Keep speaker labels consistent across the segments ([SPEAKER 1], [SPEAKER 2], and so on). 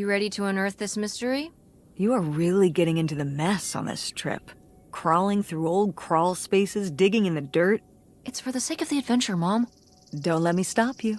[SPEAKER 1] You ready to unearth this mystery?
[SPEAKER 2] You are really getting into the mess on this trip. Crawling through old crawl spaces, digging in the dirt.
[SPEAKER 1] It's for the sake of the adventure, Mom.
[SPEAKER 2] Don't let me stop you.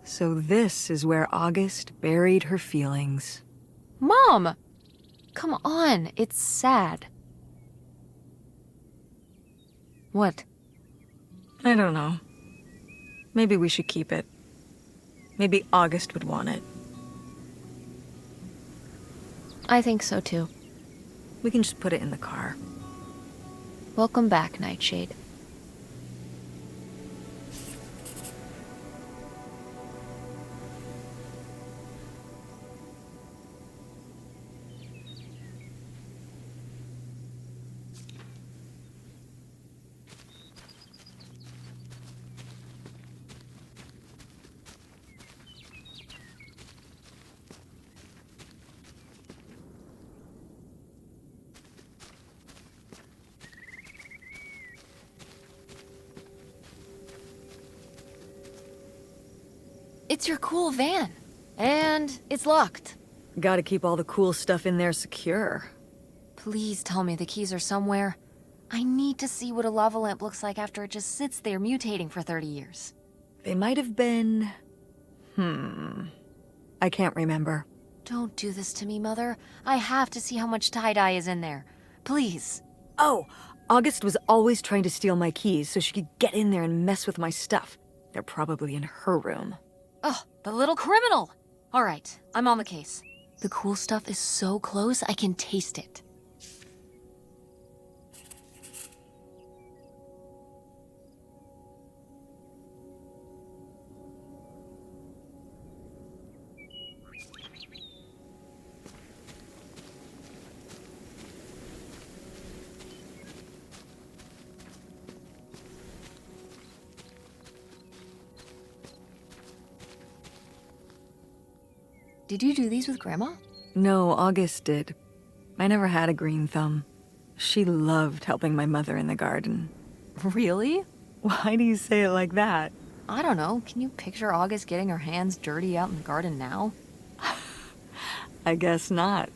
[SPEAKER 2] So this is where August buried her feelings.
[SPEAKER 1] Mom! Come on, it's sad. What?
[SPEAKER 2] I don't know. Maybe we should keep it. Maybe August would want it.
[SPEAKER 1] I think so too.
[SPEAKER 2] We can just put it in the car.
[SPEAKER 1] Welcome back, Nightshade. It's your cool van. And it's locked.
[SPEAKER 2] Gotta keep all the cool stuff in there secure.
[SPEAKER 1] Please tell me the keys are somewhere. I need to see what a lava lamp looks like after it just sits there mutating for 30 years.
[SPEAKER 2] They might have been... I can't remember.
[SPEAKER 1] Don't do this to me, Mother. I have to see how much tie-dye is in there. Please.
[SPEAKER 2] Oh, August was always trying to steal my keys so she could get in there and mess with my stuff. They're probably in her room.
[SPEAKER 1] Oh, the little criminal! All right, I'm on the case. The cool stuff is so close, I can taste it. Did you do these with Grandma?
[SPEAKER 2] No, August did. I never had a green thumb. She loved helping my mother in the garden.
[SPEAKER 1] Really?
[SPEAKER 2] Why do you say it like that?
[SPEAKER 1] I don't know. Can you picture August getting her hands dirty out in the garden now?
[SPEAKER 2] I guess not.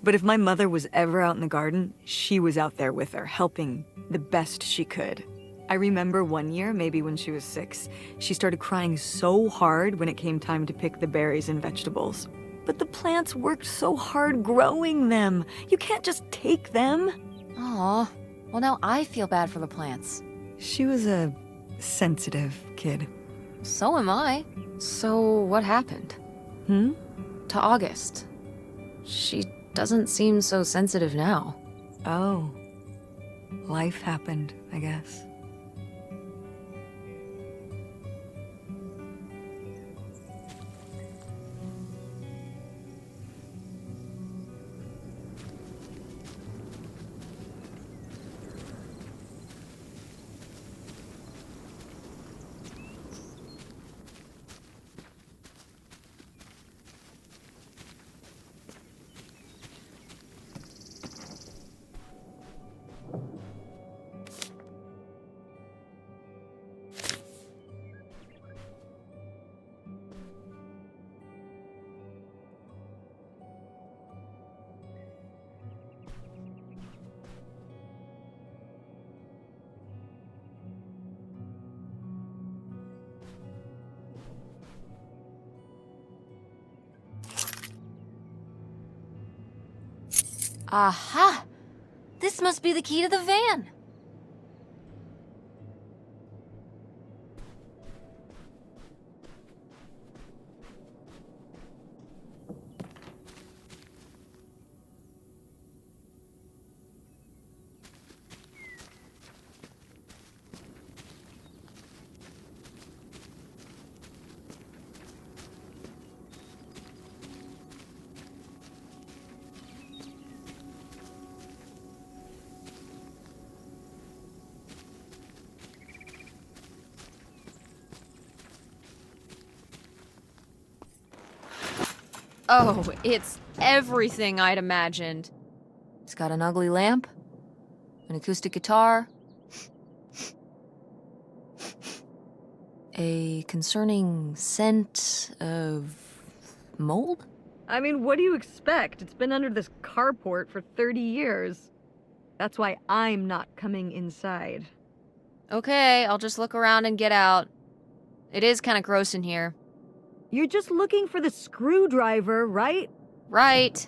[SPEAKER 2] But if my mother was ever out in the garden, she was out there with her, helping the best she could. I remember one year, maybe when she was 6, she started crying so hard when it came time to pick the berries and vegetables. But the plants worked so hard growing them. You can't just take them.
[SPEAKER 1] Aw, well now I feel bad for the plants.
[SPEAKER 2] She was a sensitive kid.
[SPEAKER 1] So am I. So what happened? To August. She doesn't seem so sensitive now.
[SPEAKER 2] Oh. Life happened, I guess.
[SPEAKER 1] Aha! This must be the key to the van. Oh, it's everything I'd imagined. It's got an ugly lamp, an acoustic guitar, a concerning scent of mold?
[SPEAKER 2] I mean, what do you expect? It's been under this carport for 30 years. That's why I'm not coming inside.
[SPEAKER 1] Okay, I'll just look around and get out. It is kind of gross in here.
[SPEAKER 2] You're just looking for the screwdriver, right?
[SPEAKER 1] Right.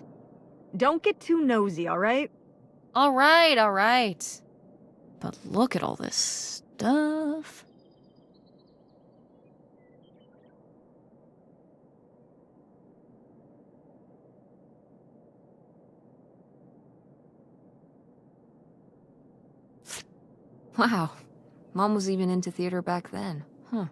[SPEAKER 2] Don't get too nosy, all right?
[SPEAKER 1] All right. But look at all this stuff. Wow. Mom was even into theater back then. Huh.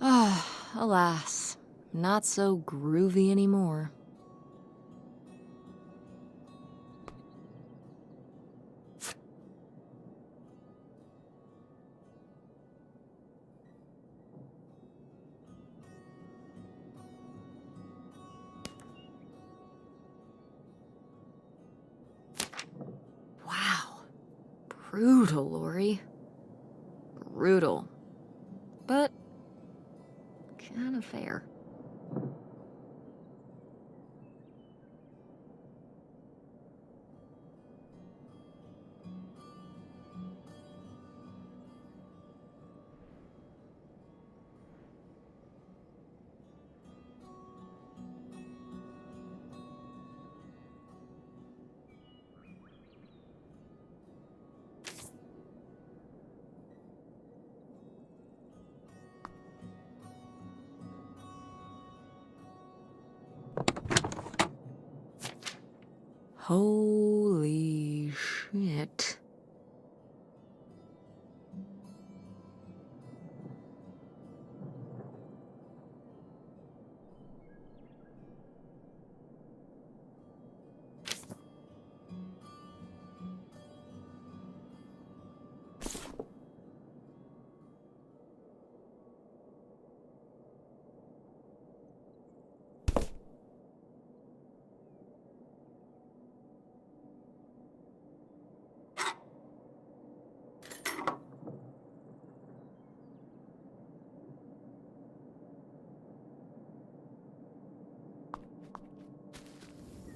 [SPEAKER 1] Ah, alas. Not so groovy anymore. Wow. Brutal, Lori. Brutal. But kind of fair. Holy shit.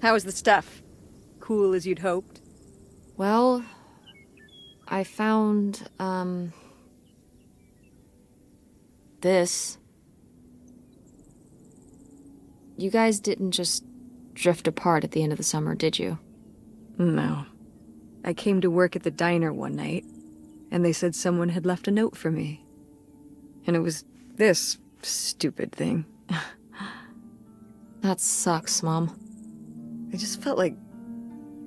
[SPEAKER 2] How was the stuff? Cool as you'd hoped?
[SPEAKER 1] Well, I found, this. You guys didn't just drift apart at the end of the summer, did you?
[SPEAKER 2] No. I came to work at the diner one night, and they said someone had left a note for me. And it was this stupid thing.
[SPEAKER 1] That sucks, Mom.
[SPEAKER 2] I just felt like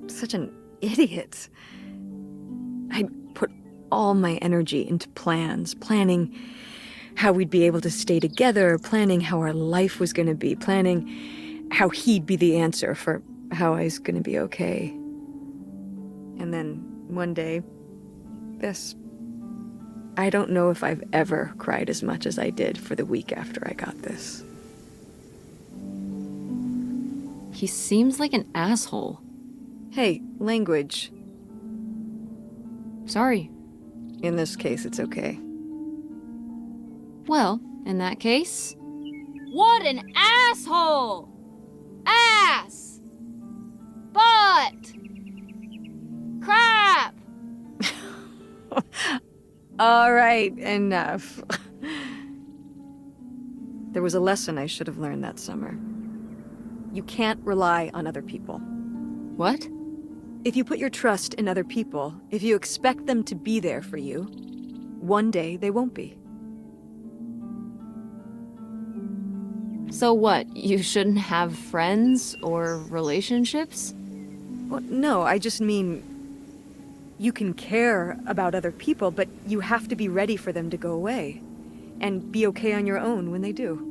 [SPEAKER 2] such an idiot. I'd put all my energy into plans, planning how we'd be able to stay together, planning how our life was going to be, planning how he'd be the answer for how I was going to be okay. And then one day, this. I don't know if I've ever cried as much as I did for the week after I got this.
[SPEAKER 1] He seems like an asshole.
[SPEAKER 2] Hey, language.
[SPEAKER 1] Sorry.
[SPEAKER 2] In this case, it's okay.
[SPEAKER 1] Well, in that case... What an asshole! Ass! Butt! Crap!
[SPEAKER 2] All right, enough. There was a lesson I should have learned that summer. You can't rely on other people.
[SPEAKER 1] What?
[SPEAKER 2] If you put your trust in other people, if you expect them to be there for you, one day they won't be.
[SPEAKER 1] So what, you shouldn't have friends or relationships?
[SPEAKER 2] Well, no, I just mean you can care about other people, but you have to be ready for them to go away. and be okay on your own when they do.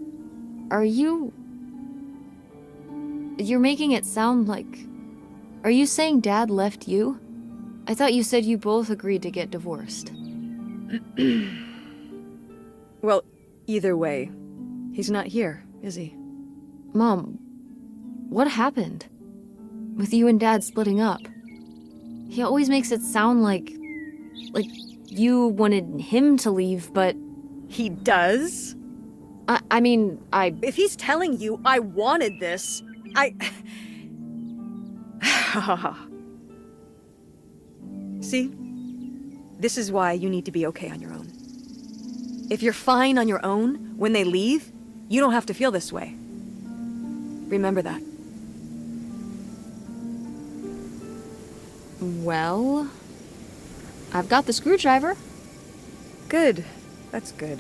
[SPEAKER 1] You're making it sound like... Are you saying Dad left you? I thought you said you both agreed to get divorced.
[SPEAKER 2] Well, either way, he's not here, is he?
[SPEAKER 1] Mom, what happened? With you and Dad splitting up? He always makes it sound like you wanted him to leave, but...
[SPEAKER 2] He does?
[SPEAKER 1] I mean,
[SPEAKER 2] If he's telling you I wanted this, See? This is why you need to be okay on your own. If you're fine on your own, when they leave, you don't have to feel this way. Remember that.
[SPEAKER 1] Well... I've got the screwdriver.
[SPEAKER 2] Good. That's good.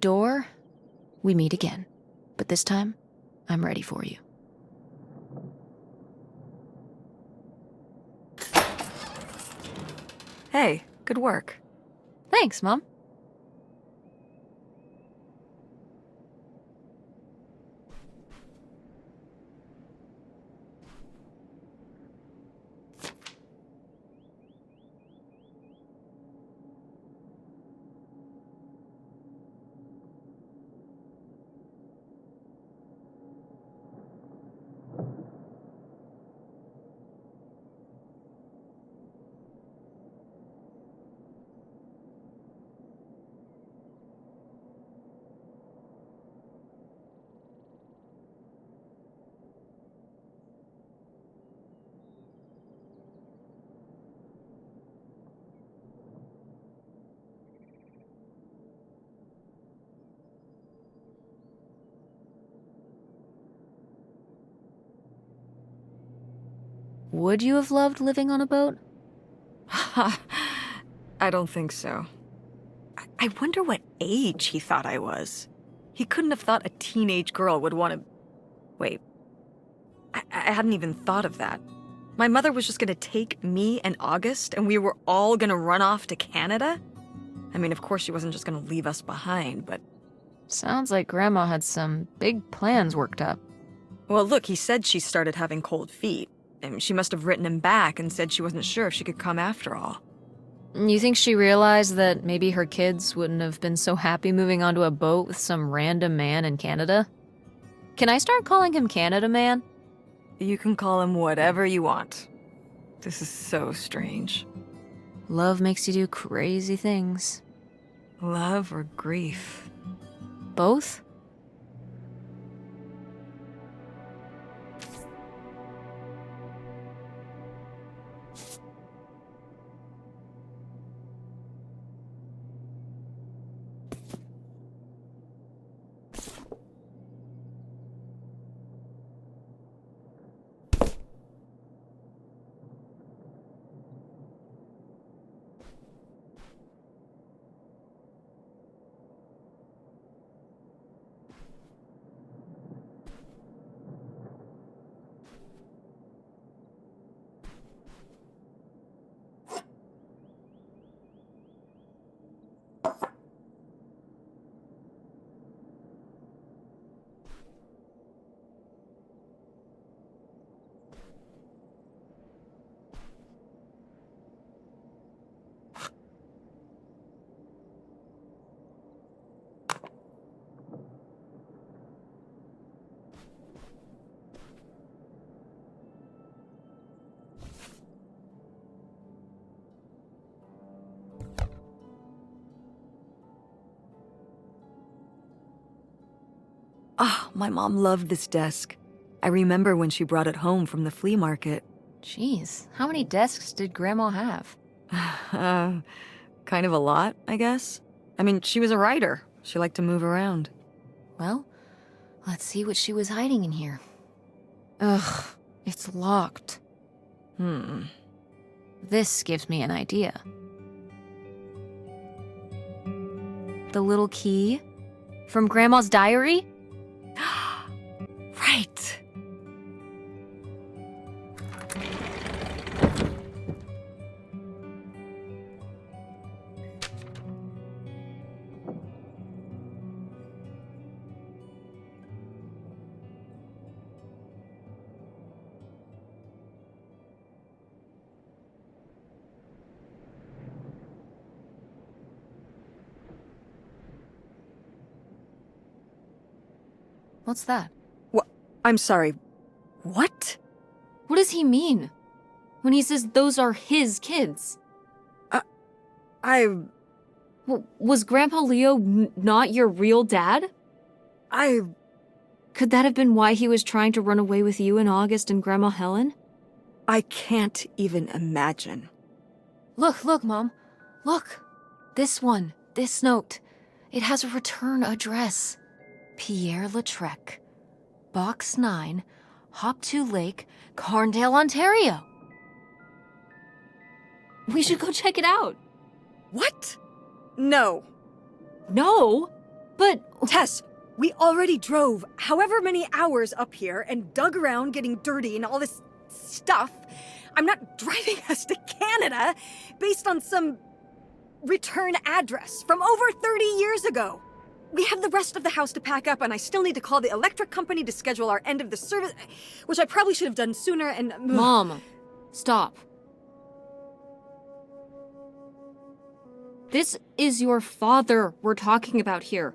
[SPEAKER 1] Door, we meet again. But this time, I'm ready for you.
[SPEAKER 2] Hey, good work.
[SPEAKER 1] Thanks, Mom. Would you have loved living on a boat?
[SPEAKER 2] I don't think so. I wonder what age he thought I was. He couldn't have thought a teenage girl would want to... Wait. I hadn't even thought of that. My mother was just gonna take me and August, and we were all gonna run off to Canada? I mean, of course she wasn't just gonna leave us behind, but...
[SPEAKER 1] Sounds like Grandma had some big plans worked up.
[SPEAKER 2] Well, look, he said she started having cold feet. And she must have written him back and said she wasn't sure if she could come after all.
[SPEAKER 1] You think she realized that maybe her kids wouldn't have been so happy moving onto a boat with some random man in Canada? Can I start calling him Canada Man?
[SPEAKER 2] You can call him whatever you want. This is so strange.
[SPEAKER 1] Love makes you do crazy things.
[SPEAKER 2] Love or grief?
[SPEAKER 1] Both?
[SPEAKER 2] Oh, my mom loved this desk. I remember when she brought it home from the flea market.
[SPEAKER 1] Jeez, how many desks did Grandma have?
[SPEAKER 2] Kind of a lot, I guess. I mean, she was a writer. She liked to move around.
[SPEAKER 1] Well, let's see what she was hiding in here. Ugh, it's locked. This gives me an idea. The little key? From Grandma's diary?
[SPEAKER 2] Right.
[SPEAKER 1] What's that?
[SPEAKER 2] What? I'm sorry. What?
[SPEAKER 1] What does he mean? When he says those are his kids? Was Grandpa Leo not your real dad? Could that have been why he was trying to run away with you in August and Grandma Helen?
[SPEAKER 2] I can't even imagine.
[SPEAKER 1] Look, Mom. Look. This one. This note. It has a return address. Pierre Lautrec. Box 9, Hop2 Lake, Carndale, Ontario. We should go check it out.
[SPEAKER 2] What? No.
[SPEAKER 1] No? But...
[SPEAKER 2] Tess, we already drove however many hours up here and dug around getting dirty and all this stuff. I'm not driving us to Canada based on some return address from over 30 years ago. We have the rest of the house to pack up, and I still need to call the electric company to schedule our end of the service, which I probably should have done sooner, and...
[SPEAKER 1] Mom, stop. This is your father we're talking about here.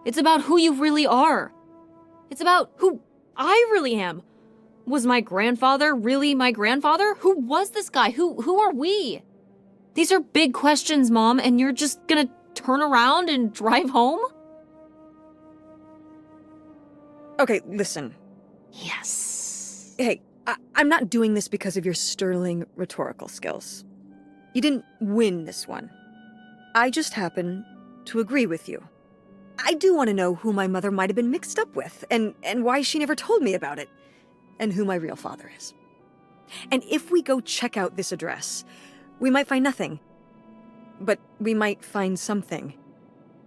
[SPEAKER 1] It's about who you really are. It's about who I really am. Was my grandfather really my grandfather? Who was this guy? Who are we? These are big questions, Mom, and you're just gonna turn around and drive home?
[SPEAKER 2] Okay, listen.
[SPEAKER 1] Yes.
[SPEAKER 2] Hey, I'm not doing this because of your sterling rhetorical skills. You didn't win this one. I just happen to agree with you. I do want to know who my mother might have been mixed up with, and why she never told me about it, and who my real father is. And if we go check out this address, we might find nothing. But we might find something.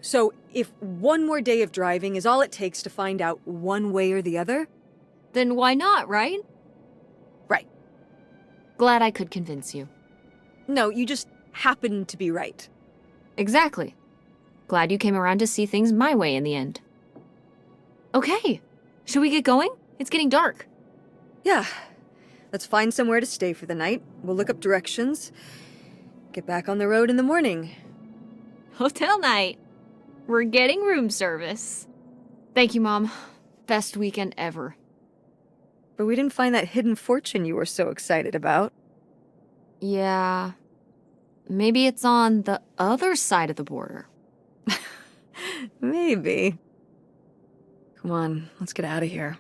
[SPEAKER 2] So if one more day of driving is all it takes to find out one way or the other...
[SPEAKER 1] Then why not, right?
[SPEAKER 2] Right.
[SPEAKER 1] Glad I could convince you.
[SPEAKER 2] No, you just happen to be right.
[SPEAKER 1] Exactly. Glad you came around to see things my way in the end. Okay, should we get going? It's getting dark.
[SPEAKER 2] Yeah. Let's find somewhere to stay for the night. We'll look up directions. Get back on the road in the morning.
[SPEAKER 1] Hotel night. We're getting room service. Thank you, Mom. Best weekend ever.
[SPEAKER 2] But we didn't find that hidden fortune you were so excited about.
[SPEAKER 1] Yeah. Maybe it's on the other side of the border.
[SPEAKER 2] Maybe. Come on, let's get out of here.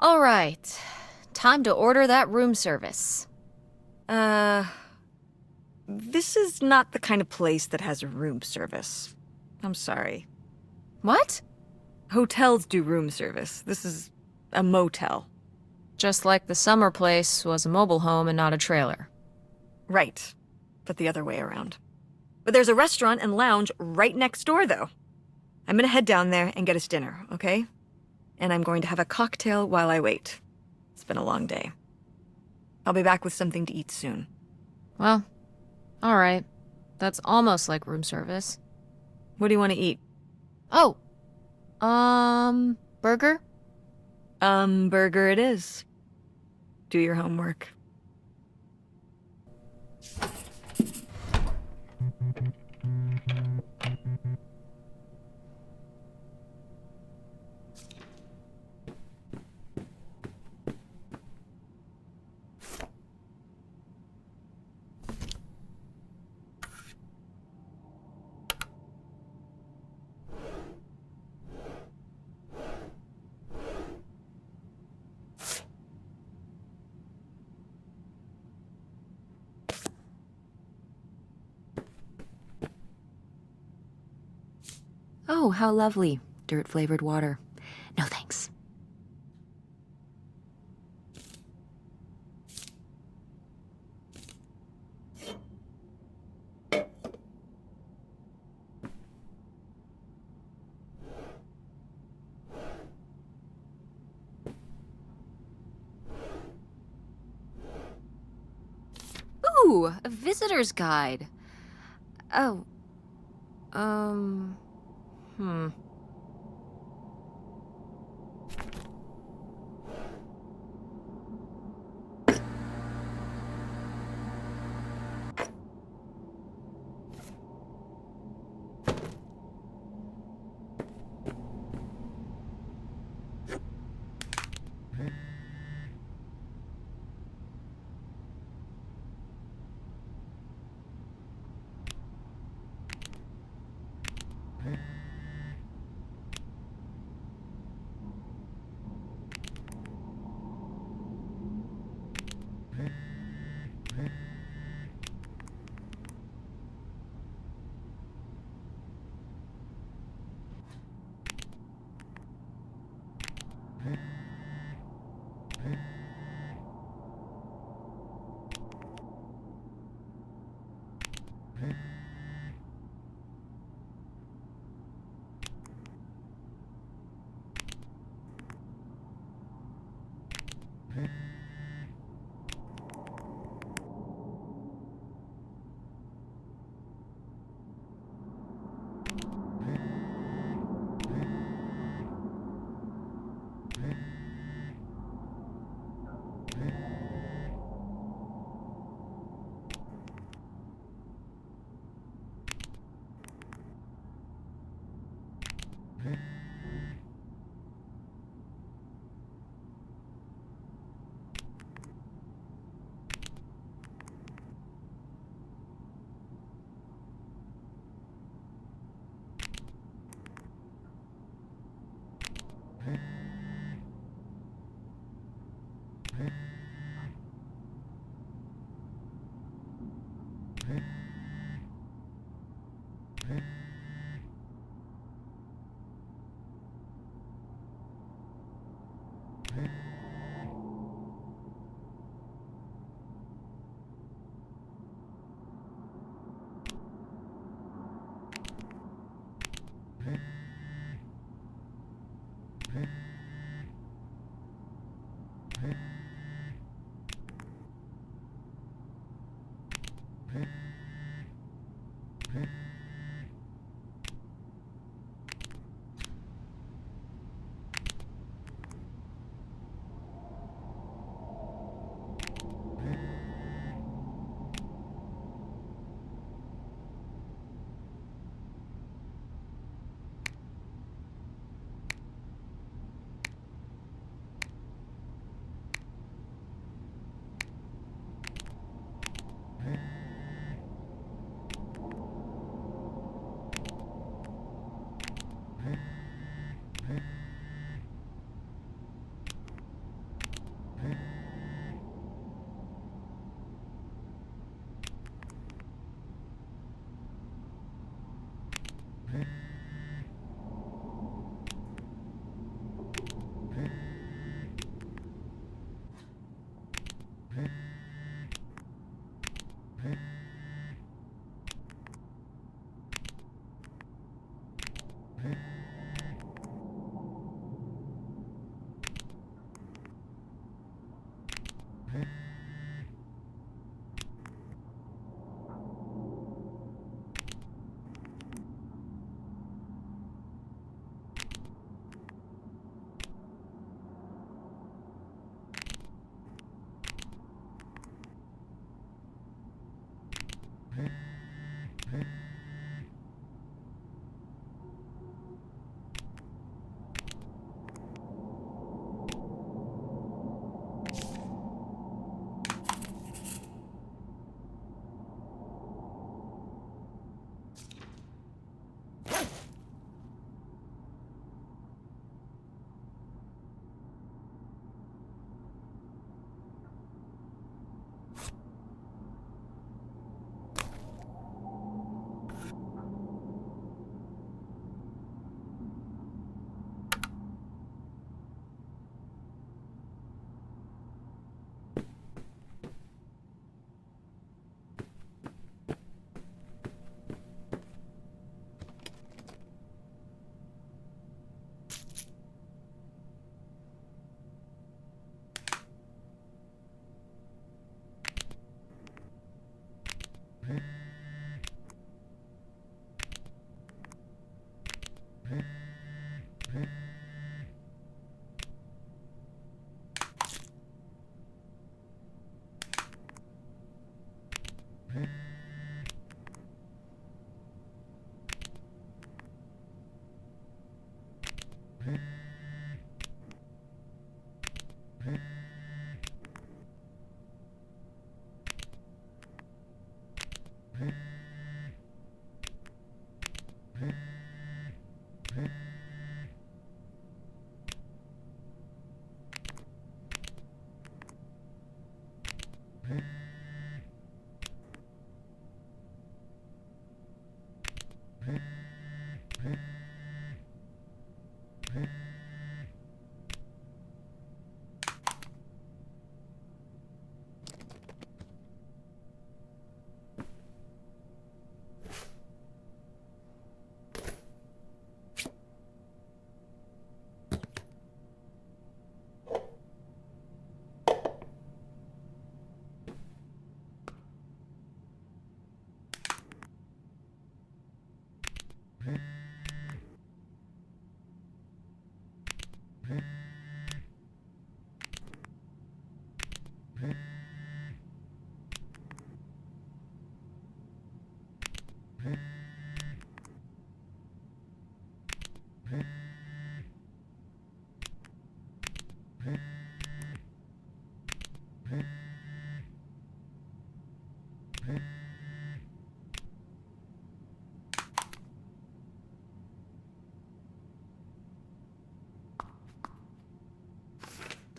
[SPEAKER 1] All right. Time to order that room service.
[SPEAKER 2] This is not the kind of place that has a room service. I'm sorry.
[SPEAKER 1] What?
[SPEAKER 2] Hotels do room service. This is a motel.
[SPEAKER 1] Just like the summer place was a mobile home and not a trailer.
[SPEAKER 2] Right, but the other way around. But there's a restaurant and lounge right next door, though. I'm gonna head down there and get us dinner, okay? And I'm going to have a cocktail while I wait. It's been a long day. I'll be back with something to eat soon.
[SPEAKER 1] Well, all right. That's almost like room service.
[SPEAKER 2] What do you want to eat?
[SPEAKER 1] Oh, burger?
[SPEAKER 2] Burger it is. Do your homework.
[SPEAKER 1] Oh, how lovely. Dirt-flavored water. No thanks. Ooh, a visitor's guide. Oh. Hmm.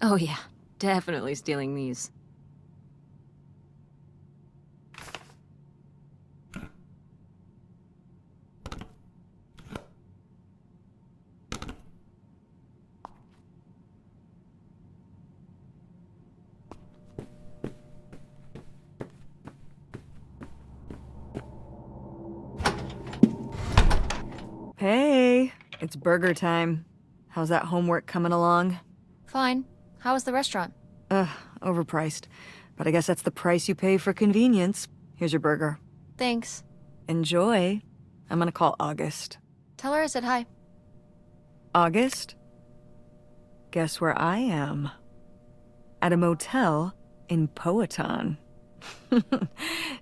[SPEAKER 1] Oh yeah, definitely stealing these.
[SPEAKER 2] Hey, it's burger time. How's that homework coming along?
[SPEAKER 1] Fine. How was the restaurant?
[SPEAKER 2] Overpriced. But I guess that's the price you pay for convenience. Here's your burger.
[SPEAKER 1] Thanks.
[SPEAKER 2] Enjoy. I'm gonna call August.
[SPEAKER 1] Tell her I said hi.
[SPEAKER 2] August? Guess where I am? At a motel in Powhatan.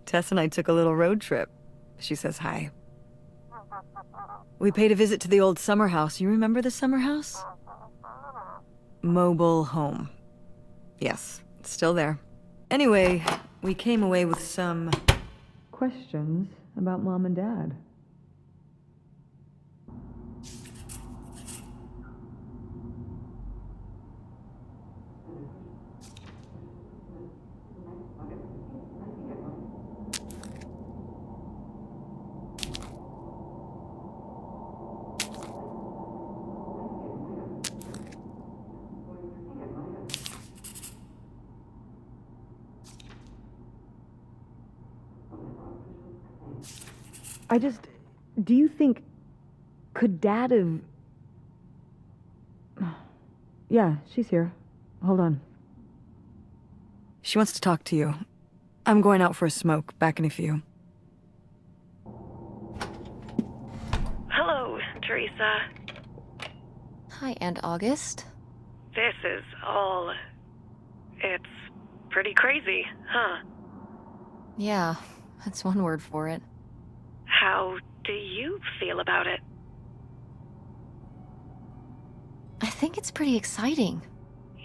[SPEAKER 2] Tess and I took a little road trip. She says hi. We paid a visit to the old summer house. You remember the summer house? Mobile home. Yes, it's still there. Anyway, we came away with some questions about Mom and Dad. Do you think... Could Dad have... Yeah, she's here. Hold on. She wants to talk to you. I'm going out for a smoke. Back in a few.
[SPEAKER 3] Hello, Teresa.
[SPEAKER 1] Hi, Aunt August.
[SPEAKER 3] This is all... It's pretty crazy, huh?
[SPEAKER 1] Yeah, that's one word for it.
[SPEAKER 3] How do you feel about it?
[SPEAKER 1] I think it's pretty exciting.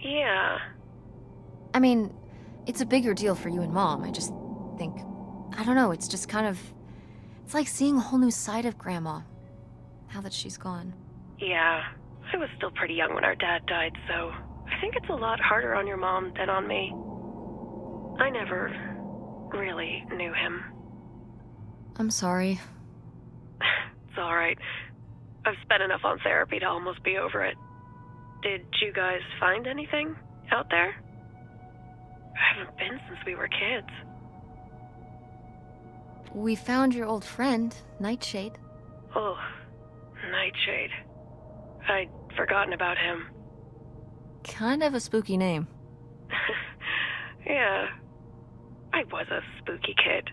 [SPEAKER 3] Yeah.
[SPEAKER 1] I mean, it's a bigger deal for you and Mom. I just think... I don't know, it's just kind of... It's like seeing a whole new side of Grandma, now that she's gone.
[SPEAKER 3] Yeah. I was still pretty young when our dad died, so I think it's a lot harder on your mom than on me. I never really knew him.
[SPEAKER 1] I'm sorry.
[SPEAKER 3] It's alright. I've spent enough on therapy to almost be over it. Did you guys find anything out there? I haven't been since we were kids.
[SPEAKER 1] We found your old friend, Nightshade.
[SPEAKER 3] Oh, Nightshade. I'd forgotten about him.
[SPEAKER 1] Kind of a spooky name.
[SPEAKER 3] Yeah, I was a spooky kid.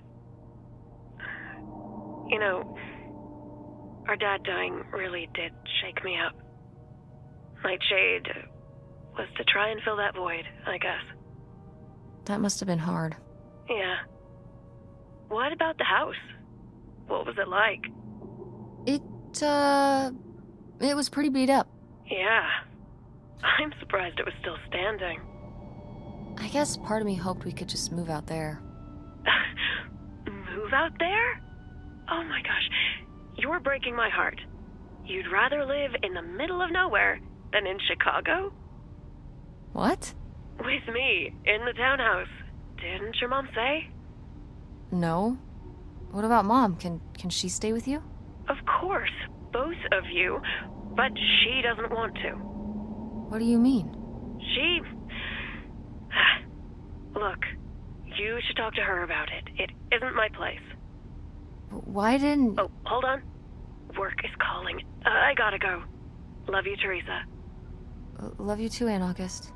[SPEAKER 3] You know, our dad dying really did shake me up. Nightshade was to try and fill that void, I guess.
[SPEAKER 1] That must have been hard.
[SPEAKER 3] Yeah. What about the house? What was it like?
[SPEAKER 1] It was pretty beat up.
[SPEAKER 3] Yeah. I'm surprised it was still standing.
[SPEAKER 1] I guess part of me hoped we could just move out there.
[SPEAKER 3] Move out there? Oh my gosh. You're breaking my heart. You'd rather live in the middle of nowhere than in Chicago?
[SPEAKER 1] What?
[SPEAKER 3] With me, in the townhouse. Didn't your mom say?
[SPEAKER 1] No. What about Mom? Can she stay with you?
[SPEAKER 3] Of course, both of you, but she doesn't want to.
[SPEAKER 1] What do you mean?
[SPEAKER 3] She... Look, you should talk to her about it. It isn't my place.
[SPEAKER 1] Why didn't...
[SPEAKER 3] Oh, hold on. Work is calling. I gotta go. Love you, Teresa.
[SPEAKER 1] Love you too, Aunt August.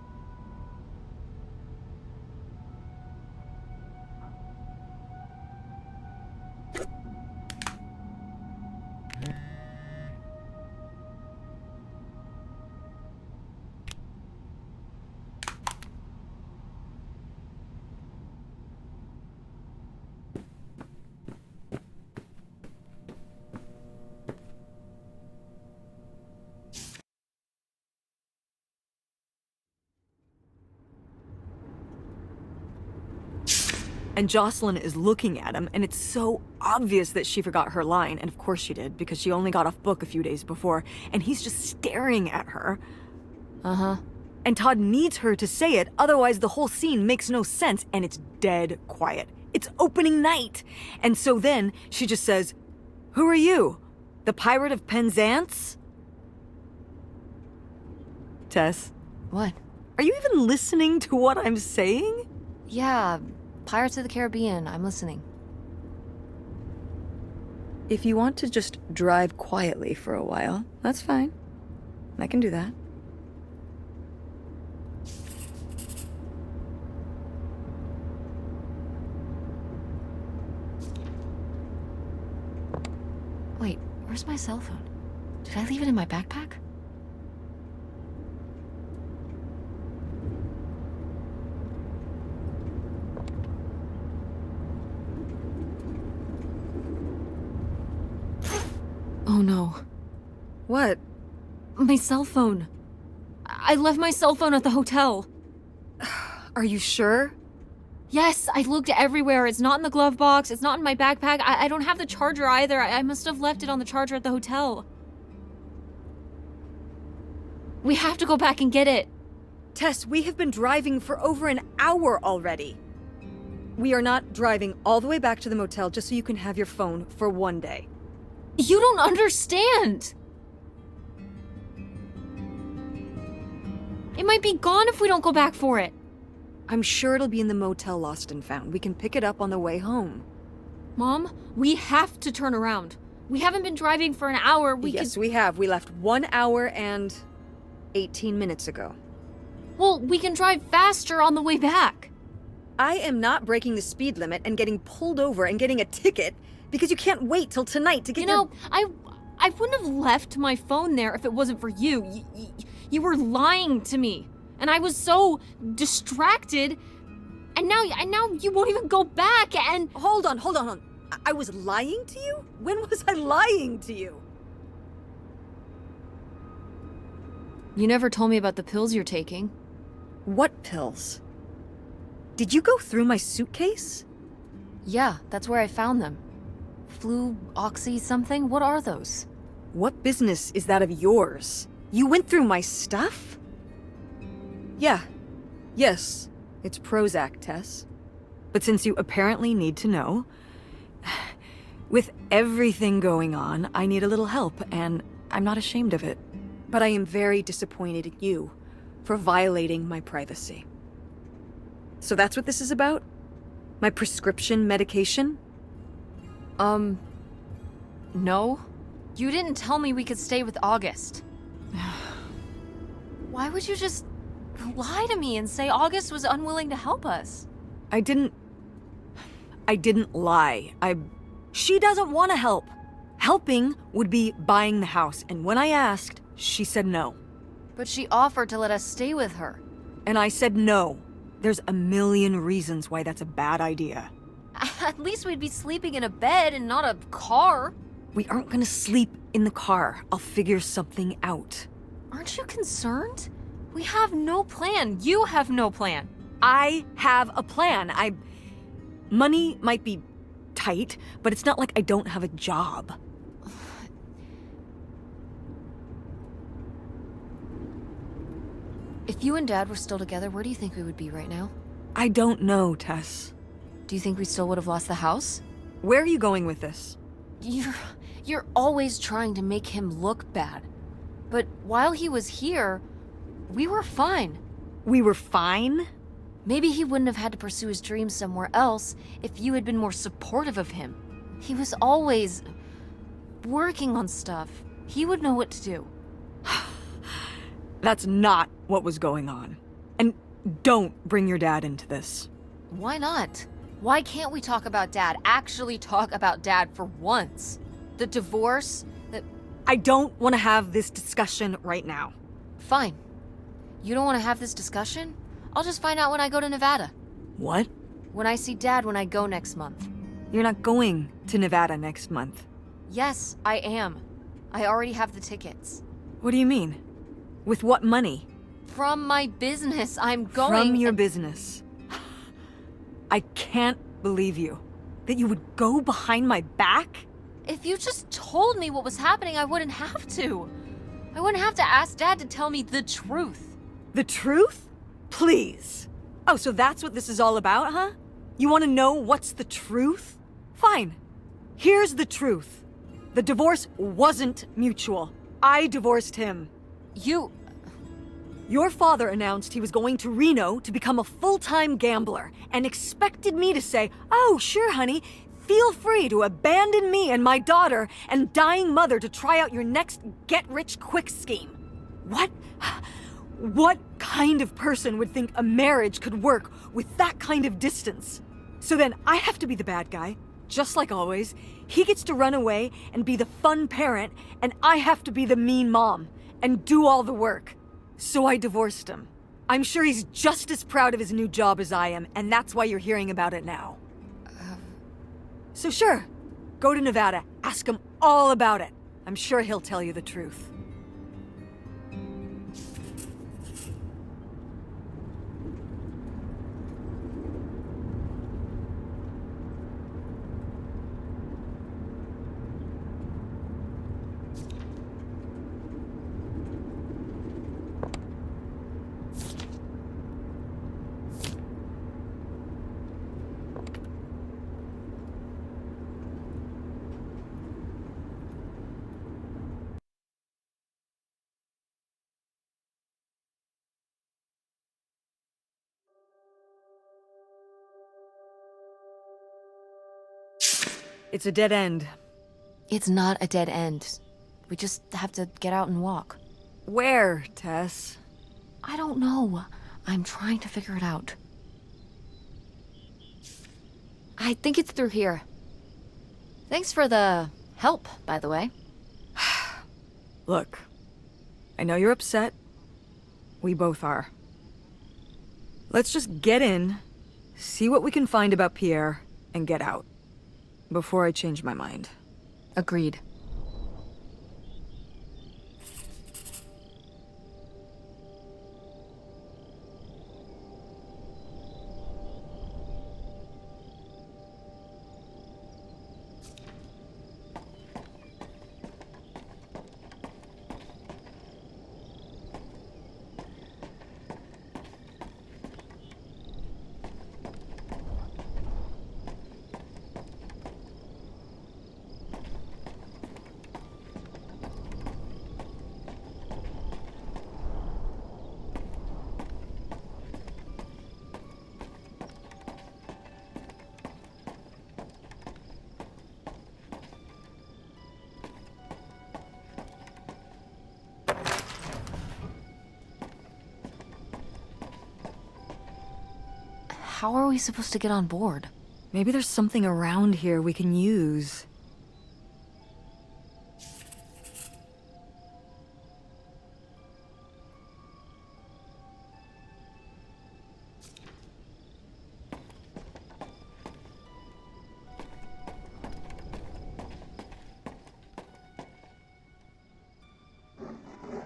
[SPEAKER 2] And Jocelyn is looking at him, and it's so obvious that she forgot her line, and of course she did, because she only got off book a few days before, and he's just staring at her.
[SPEAKER 1] Uh-huh.
[SPEAKER 2] And Todd needs her to say it, otherwise the whole scene makes no sense, and it's dead quiet. It's opening night! And so then, she just says, "Who are you? The Pirate of Penzance?" Tess?
[SPEAKER 1] What?
[SPEAKER 2] Are you even listening to what I'm saying?
[SPEAKER 1] Yeah, Pirates of the Caribbean. I'm listening.
[SPEAKER 2] If you want to just drive quietly for a while, that's fine. I can do that.
[SPEAKER 1] Wait, where's my cell phone? Did I leave it in my backpack? Oh no.
[SPEAKER 2] What?
[SPEAKER 1] My cell phone. I left my cell phone at the hotel.
[SPEAKER 2] Are you sure?
[SPEAKER 1] Yes, I looked everywhere. It's not in the glove box. It's not in my backpack. I don't have the charger either. I must have left it on the charger at the hotel. We have to go back and get it.
[SPEAKER 2] Tess, we have been driving for over an hour already. We are not driving all the way back to the motel just so you can have your phone for one day.
[SPEAKER 1] You don't understand. It might be gone if we don't go back for it.
[SPEAKER 2] I'm sure it'll be in the motel Lost and Found. We can pick it up on the way home.
[SPEAKER 1] Mom, we have to turn around. We haven't been driving for an hour.
[SPEAKER 2] Yes, we have. We left 1 hour and 18 minutes ago.
[SPEAKER 1] Well, we can drive faster on the way back.
[SPEAKER 2] I am not breaking the speed limit and getting pulled over and getting a ticket because you can't wait till tonight to get
[SPEAKER 1] You know, I wouldn't have left my phone there if it wasn't for you. You were lying to me. And I was so distracted. And now you won't even go back and...
[SPEAKER 2] Hold on. I was lying to you? When was I lying to you?
[SPEAKER 1] You never told me about the pills you're taking.
[SPEAKER 2] What pills? Did you go through my suitcase?
[SPEAKER 1] Yeah, that's where I found them. Flu, oxy, something? What are those?
[SPEAKER 2] What business is that of yours? You went through my stuff? Yes, it's Prozac, Tess. But since you apparently need to know, with everything going on, I need a little help, and I'm not ashamed of it. But I am very disappointed at you for violating my privacy. So that's what this is about? My prescription medication?
[SPEAKER 1] No. You didn't tell me we could stay with August. Why would you just lie to me and say August was unwilling to help us?
[SPEAKER 2] I didn't lie. She doesn't want to help. Helping would be buying the house, and when I asked, she said no.
[SPEAKER 1] But she offered to let us stay with her.
[SPEAKER 2] And I said no. There's a million reasons why that's a bad idea.
[SPEAKER 1] At least we'd be sleeping in a bed and not a car.
[SPEAKER 2] We aren't gonna sleep in the car. I'll figure something out.
[SPEAKER 1] Aren't you concerned? We have no plan. You have no plan.
[SPEAKER 2] I have a plan. Money might be tight, but it's not like I don't have a job.
[SPEAKER 1] If you and Dad were still together, where do you think we would be right now?
[SPEAKER 2] I don't know, Tess.
[SPEAKER 1] Do you think we still would have lost the house?
[SPEAKER 2] Where are you going with this?
[SPEAKER 1] You're always trying to make him look bad. But while he was here, we were fine.
[SPEAKER 2] We were fine?
[SPEAKER 1] Maybe he wouldn't have had to pursue his dreams somewhere else if you had been more supportive of him. He was always working on stuff. He would know what to do.
[SPEAKER 2] That's not what was going on. And don't bring your dad into this.
[SPEAKER 1] Why not? Why can't we talk about Dad? Actually talk about Dad for once? The divorce,
[SPEAKER 2] I don't want to have this discussion right now.
[SPEAKER 1] Fine. You don't want to have this discussion? I'll just find out when I go to Nevada.
[SPEAKER 2] What?
[SPEAKER 1] When I see Dad when I go next month.
[SPEAKER 2] You're not going to Nevada next month.
[SPEAKER 1] Yes, I am. I already have the tickets.
[SPEAKER 2] What do you mean? With what money?
[SPEAKER 1] From my business, I'm going...
[SPEAKER 2] From your business. I can't believe you. That you would go behind my back?
[SPEAKER 1] If you just told me what was happening, I wouldn't have to. I wouldn't have to ask Dad to tell me the truth.
[SPEAKER 2] The truth? Please. Oh, so that's what this is all about, huh? You want to know what's the truth? Fine. Here's the truth. The divorce wasn't mutual. I divorced him. Your father announced he was going to Reno to become a full-time gambler and expected me to say, "Oh, sure, honey, feel free to abandon me and my daughter and dying mother to try out your next get-rich-quick scheme." What? What kind of person would think a marriage could work with that kind of distance? So then I have to be the bad guy, just like always. He gets to run away and be the fun parent, and I have to be the mean mom and do all the work. So I divorced him. I'm sure he's just as proud of his new job as I am, and that's why you're hearing about it now. So sure, go to Nevada, ask him all about it. I'm sure he'll tell you the truth. It's a dead end.
[SPEAKER 1] It's not a dead end. We just have to get out and walk.
[SPEAKER 2] Where, Tess?
[SPEAKER 1] I don't know. I'm trying to figure it out. I think it's through here. Thanks for the help, by the way.
[SPEAKER 2] Look, I know you're upset. We both are. Let's just get in, see what we can find about Pierre, and get out. Before I change my mind.
[SPEAKER 1] Agreed. How are we supposed to get on board?
[SPEAKER 2] Maybe there's something around here we can use.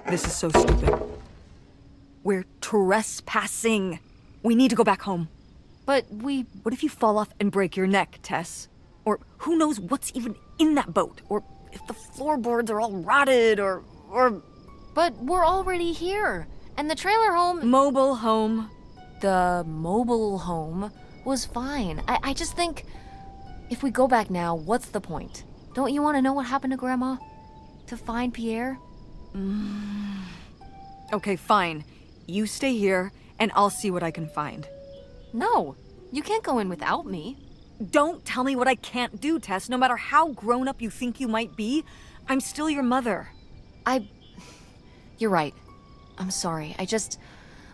[SPEAKER 2] This is so stupid. We're trespassing. We need to go back home.
[SPEAKER 1] But
[SPEAKER 2] What if you fall off and break your neck, Tess? Or who knows what's even in that boat? Or if the floorboards are all rotted, or...
[SPEAKER 1] But we're already here. And the trailer home...
[SPEAKER 2] Mobile home.
[SPEAKER 1] The mobile home was fine. I just think... If we go back now, what's the point? Don't you want to know what happened to Grandma? To find Pierre?
[SPEAKER 2] Okay, fine. You stay here, and I'll see what I can find.
[SPEAKER 1] No, you can't go in without me.
[SPEAKER 2] Don't tell me what I can't do, Tess. No matter how grown-up you think you might be, I'm still your mother.
[SPEAKER 1] You're right. I'm sorry.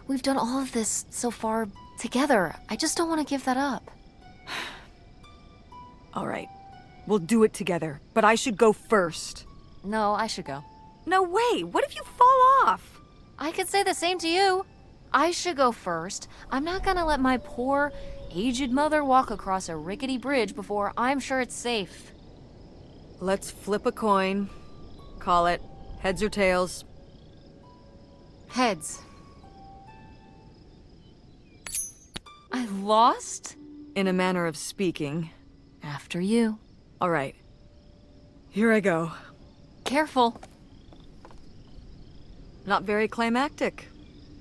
[SPEAKER 1] We've done all of this so far together. I just don't want to give that up.
[SPEAKER 2] All right. We'll do it together, but I should go first.
[SPEAKER 1] No, I should go.
[SPEAKER 2] No way! What if you fall off?
[SPEAKER 1] I could say the same to you. I should go first. I'm not gonna let my poor, aged mother walk across a rickety bridge before I'm sure it's safe.
[SPEAKER 2] Let's flip a coin. Call it heads or tails.
[SPEAKER 1] Heads. I lost?
[SPEAKER 2] In a manner of speaking.
[SPEAKER 1] After you.
[SPEAKER 2] All right. Here I go.
[SPEAKER 1] Careful.
[SPEAKER 2] Not very climactic.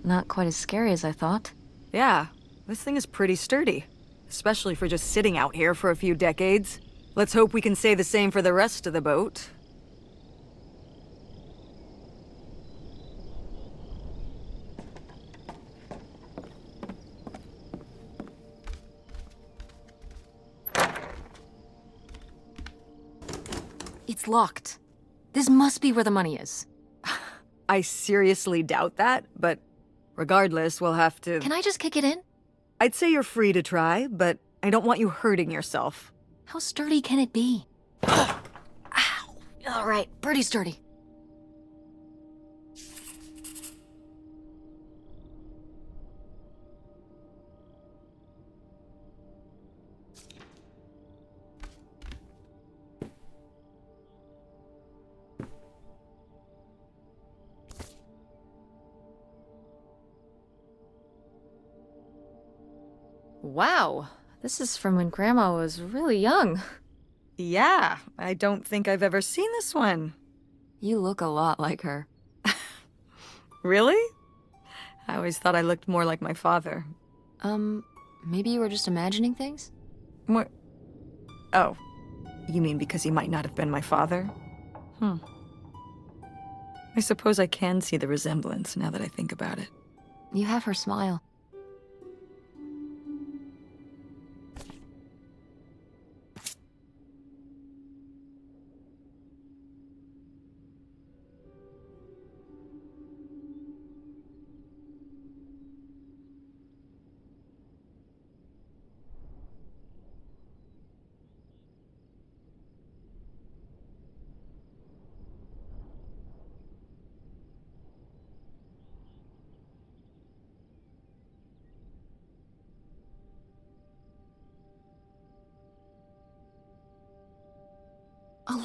[SPEAKER 1] Not quite as scary as I thought.
[SPEAKER 2] Yeah, this thing is pretty sturdy. Especially for just sitting out here for a few decades. Let's hope we can say the same for the rest of the boat.
[SPEAKER 1] It's locked. This must be where the money is.
[SPEAKER 2] I seriously doubt that, but regardless, we'll have to...
[SPEAKER 1] Can I just kick it in?
[SPEAKER 2] I'd say you're free to try, but I don't want you hurting yourself.
[SPEAKER 1] How sturdy can it be? Ow! All right, pretty sturdy. Wow, this is from when Grandma was really young.
[SPEAKER 2] Yeah, I don't think I've ever seen this one.
[SPEAKER 1] You look a lot like her.
[SPEAKER 2] Really? I always thought I looked more like my father.
[SPEAKER 1] Maybe you were just imagining things?
[SPEAKER 2] What? Oh, you mean because he might not have been my father? I suppose I can see the resemblance now that I think about it.
[SPEAKER 1] You have her smile.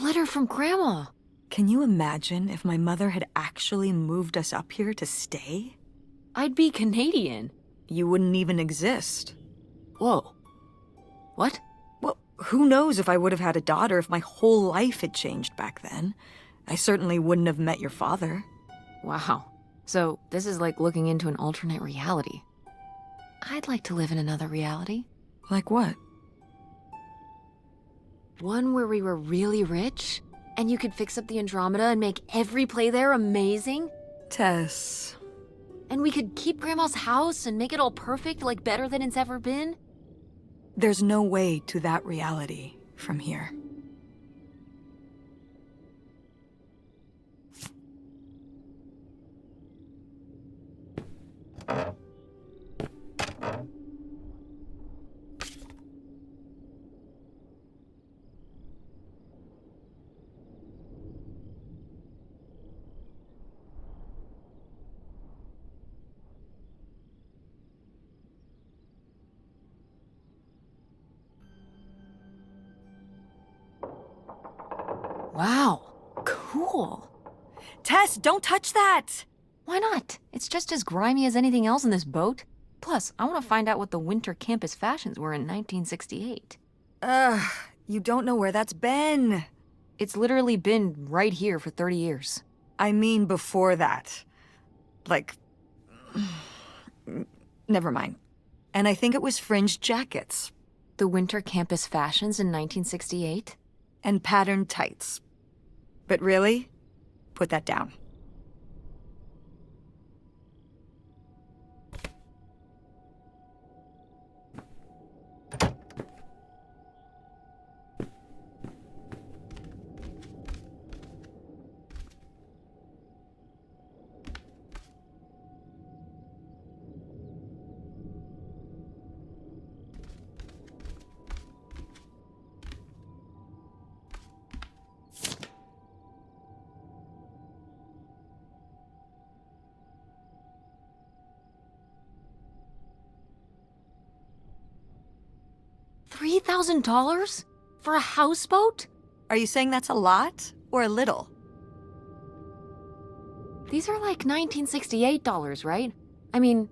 [SPEAKER 1] letter from Grandma.
[SPEAKER 2] Can you imagine if my mother had actually moved us up here to stay?
[SPEAKER 1] I'd be Canadian.
[SPEAKER 2] You wouldn't even exist.
[SPEAKER 1] Whoa. What?
[SPEAKER 2] Well, who knows if I would have had a daughter if my whole life had changed back then. I certainly wouldn't have met your father.
[SPEAKER 1] Wow. So this is like looking into an alternate reality. I'd like to live in another reality.
[SPEAKER 2] Like what?
[SPEAKER 1] One where we were really rich, and you could fix up the Andromeda and make every play there amazing.
[SPEAKER 2] Tess.
[SPEAKER 1] And we could keep Grandma's house and make it all perfect, like better than it's ever been.
[SPEAKER 2] There's no way to that reality from here.
[SPEAKER 1] Wow, cool.
[SPEAKER 2] Tess, don't touch that!
[SPEAKER 1] Why not? It's just as grimy as anything else in this boat. Plus, I want to find out what the winter campus fashions were in 1968.
[SPEAKER 2] You don't know where that's been.
[SPEAKER 1] It's literally been right here for 30 years.
[SPEAKER 2] I mean before that. Like... Never mind. And I think it was fringed jackets.
[SPEAKER 1] The winter campus fashions in 1968?
[SPEAKER 2] And patterned tights. But really, put that down.
[SPEAKER 1] $3,000? For a houseboat?
[SPEAKER 2] Are you saying that's a lot or a little?
[SPEAKER 1] These are like $1968, right? I mean,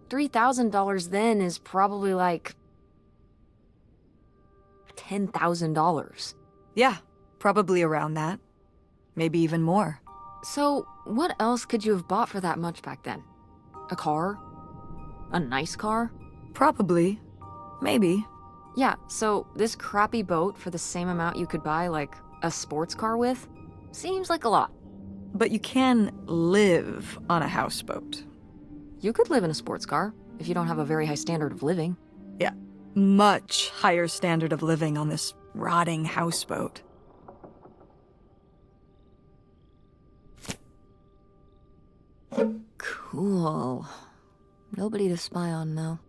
[SPEAKER 1] $3,000 then is probably like $10,000.
[SPEAKER 2] Yeah, probably around that. Maybe even more.
[SPEAKER 1] So, what else could you have bought for that much back then? A car? A nice car?
[SPEAKER 2] Probably. Maybe.
[SPEAKER 1] Yeah, so this crappy boat for the same amount you could buy, like, a sports car with? Seems like a lot.
[SPEAKER 2] But you can live on a houseboat.
[SPEAKER 1] You could live in a sports car, if you don't have a very high standard of living.
[SPEAKER 2] Yeah, much higher standard of living on this rotting houseboat.
[SPEAKER 1] Cool. Nobody to spy on, though.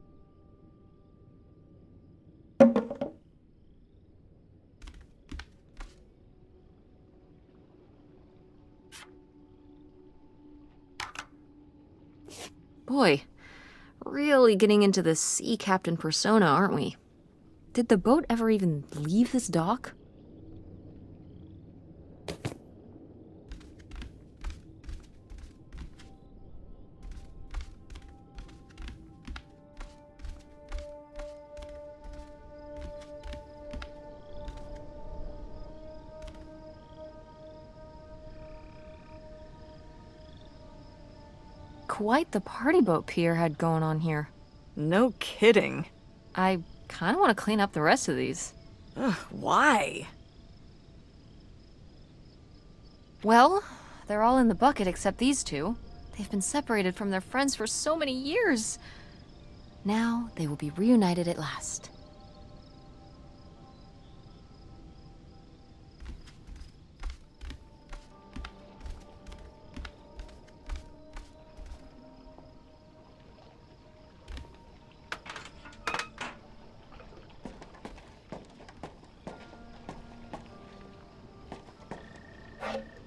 [SPEAKER 1] Boy, really getting into the sea captain persona, aren't we? Did the boat ever even leave this dock? Quite the party boat Pierre had going on here.
[SPEAKER 2] No kidding.
[SPEAKER 1] I kind of want to clean up the rest of these.
[SPEAKER 2] Ugh, why?
[SPEAKER 1] Well, they're all in the bucket except these two. They've been separated from their friends for so many years. Now they will be reunited at last.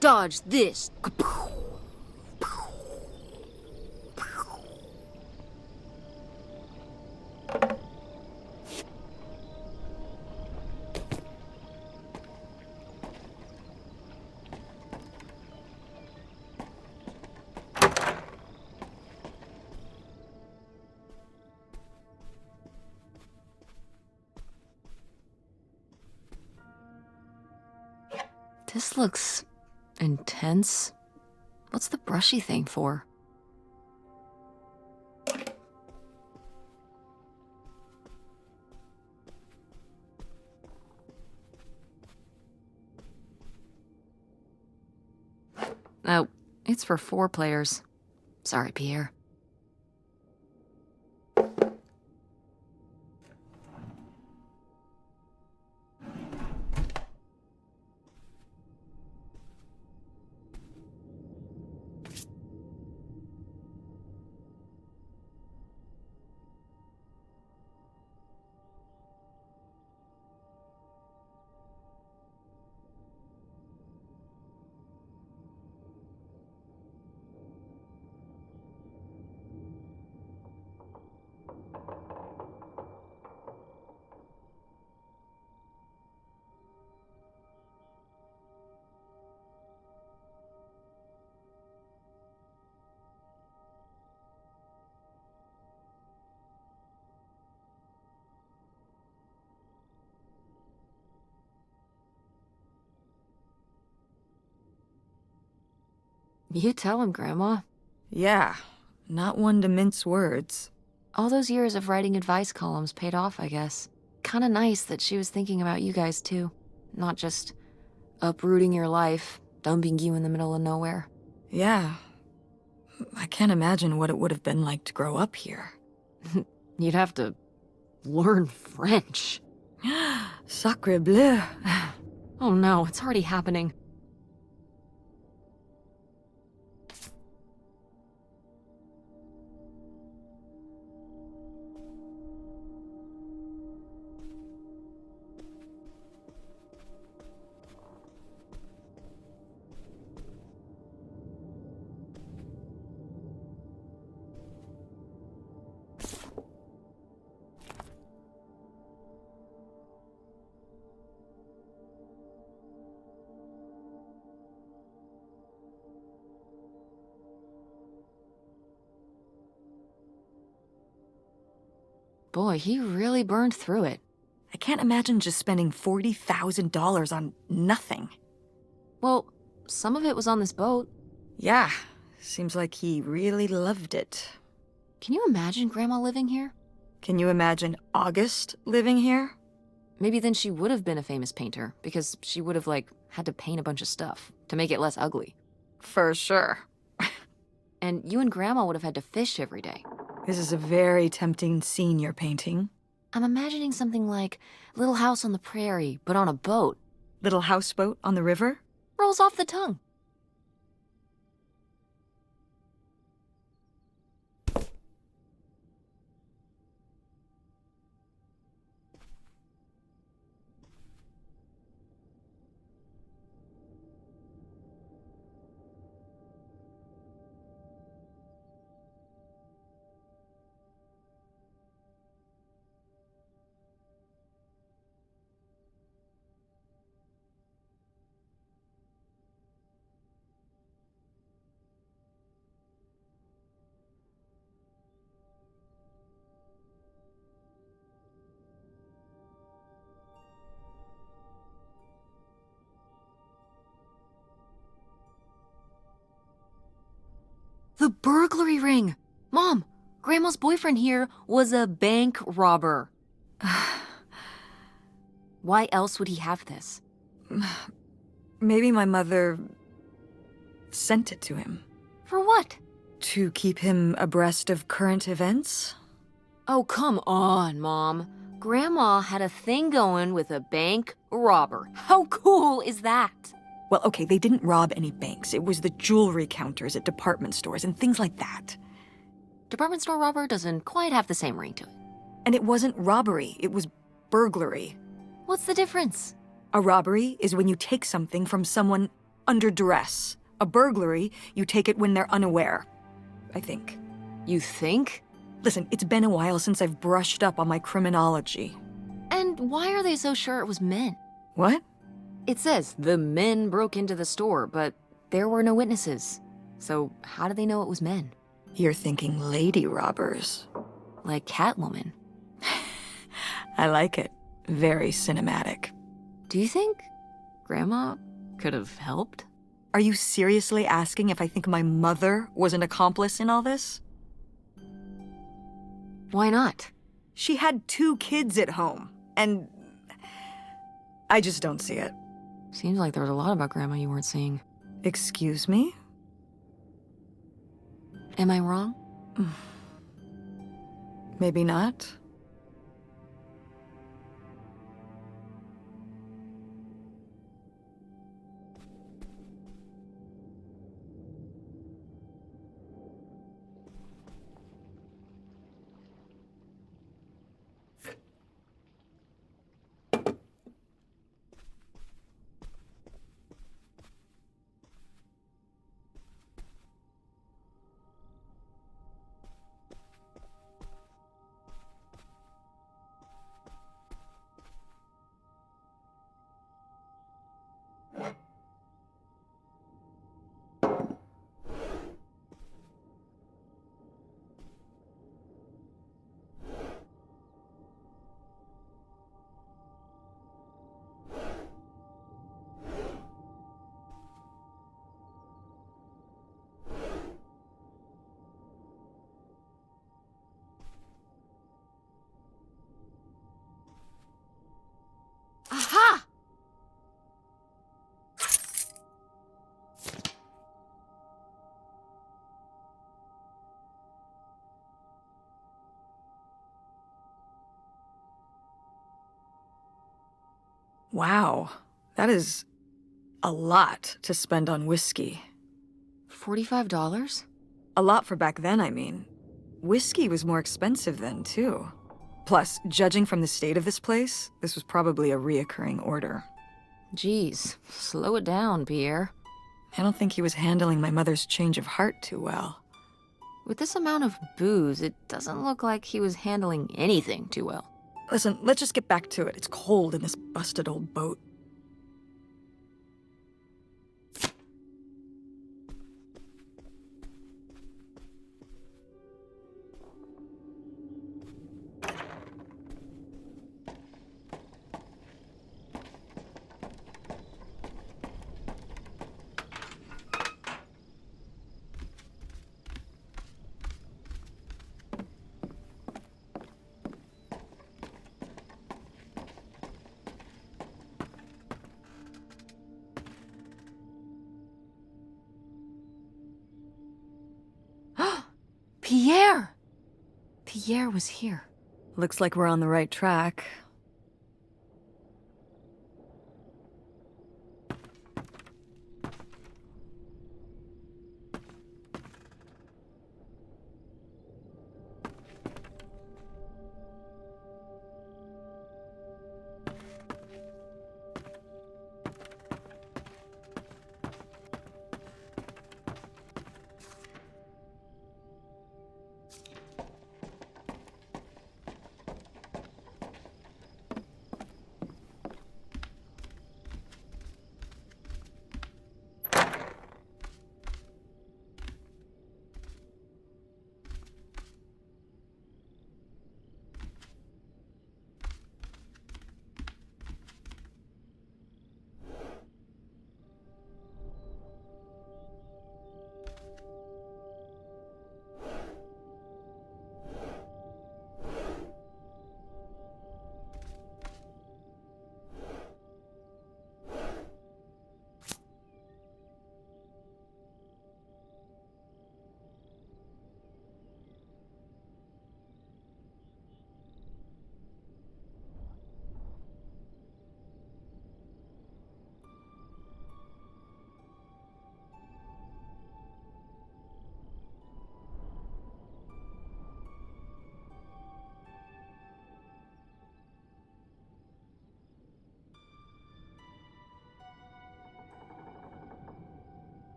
[SPEAKER 1] Dodge this. This looks intense. What's the brushy thing for? Oh, it's for 4 players. Sorry, Pierre. You tell him, Grandma.
[SPEAKER 2] Yeah, not one to mince words.
[SPEAKER 1] All those years of writing advice columns paid off, I guess. Kinda nice that she was thinking about you guys, too. Not just uprooting your life, dumping you in the middle of nowhere.
[SPEAKER 2] Yeah. I can't imagine what it would have been like to grow up here.
[SPEAKER 1] You'd have to learn French.
[SPEAKER 2] Sacre bleu.
[SPEAKER 1] Oh no, it's already happening. Boy, he really burned through it.
[SPEAKER 2] I can't imagine just spending $40,000 on nothing.
[SPEAKER 1] Well, some of it was on this boat.
[SPEAKER 2] Yeah, seems like he really loved it.
[SPEAKER 1] Can you imagine Grandma living here?
[SPEAKER 2] Can you imagine August living here?
[SPEAKER 1] Maybe then she would have been a famous painter, because she would have, like, had to paint a bunch of stuff to make it less ugly.
[SPEAKER 2] For sure.
[SPEAKER 1] And you and Grandma would have had to fish every day.
[SPEAKER 2] This is a very tempting scene you're painting.
[SPEAKER 1] I'm imagining something like Little House on the Prairie, but on a boat.
[SPEAKER 2] Little houseboat on the river?
[SPEAKER 1] Rolls off the tongue. The burglary ring! Mom, Grandma's boyfriend here was a bank robber. Why else would he have this?
[SPEAKER 2] Maybe my mother sent it to him.
[SPEAKER 1] For what?
[SPEAKER 2] To keep him abreast of current events?
[SPEAKER 1] Oh, come on, Mom. Grandma had a thing going with a bank robber. How cool is that?
[SPEAKER 2] Well, okay, they didn't rob any banks. It was the jewelry counters at department stores and things like that.
[SPEAKER 1] Department store robber doesn't quite have the same ring to it.
[SPEAKER 2] And it wasn't robbery, it was burglary.
[SPEAKER 1] What's the difference?
[SPEAKER 2] A robbery is when you take something from someone under duress. A burglary, you take it when they're unaware, I think.
[SPEAKER 1] You think?
[SPEAKER 2] Listen, it's been a while since I've brushed up on my criminology.
[SPEAKER 1] And why are they so sure it was men?
[SPEAKER 2] What?
[SPEAKER 1] It says the men broke into the store, but there were no witnesses. So how do they know it was men?
[SPEAKER 2] You're thinking lady robbers.
[SPEAKER 1] Like Catwoman.
[SPEAKER 2] I like it. Very cinematic.
[SPEAKER 1] Do you think Grandma could have helped.
[SPEAKER 2] Are you seriously asking if I think my mother was an accomplice in all this?
[SPEAKER 1] Why not?
[SPEAKER 2] She had 2 kids at home, and I just don't see it.
[SPEAKER 1] Seems like there was a lot about Grandma you weren't seeing.
[SPEAKER 2] Excuse me?
[SPEAKER 1] Am I wrong?
[SPEAKER 2] Maybe not.
[SPEAKER 1] Aha!
[SPEAKER 2] Wow, that is a lot to spend on whiskey.
[SPEAKER 1] $45?
[SPEAKER 2] A lot for back then, I mean. Whiskey was more expensive then, too. Plus, judging from the state of this place, this was probably a reoccurring order.
[SPEAKER 1] Jeez, slow it down, Pierre.
[SPEAKER 2] I don't think he was handling my mother's change of heart too well.
[SPEAKER 1] With this amount of booze, it doesn't look like he was handling anything too well.
[SPEAKER 2] Listen, let's just get back to it. It's cold in this busted old boat.
[SPEAKER 1] Pierre! Pierre was here.
[SPEAKER 2] Looks like we're on the right track.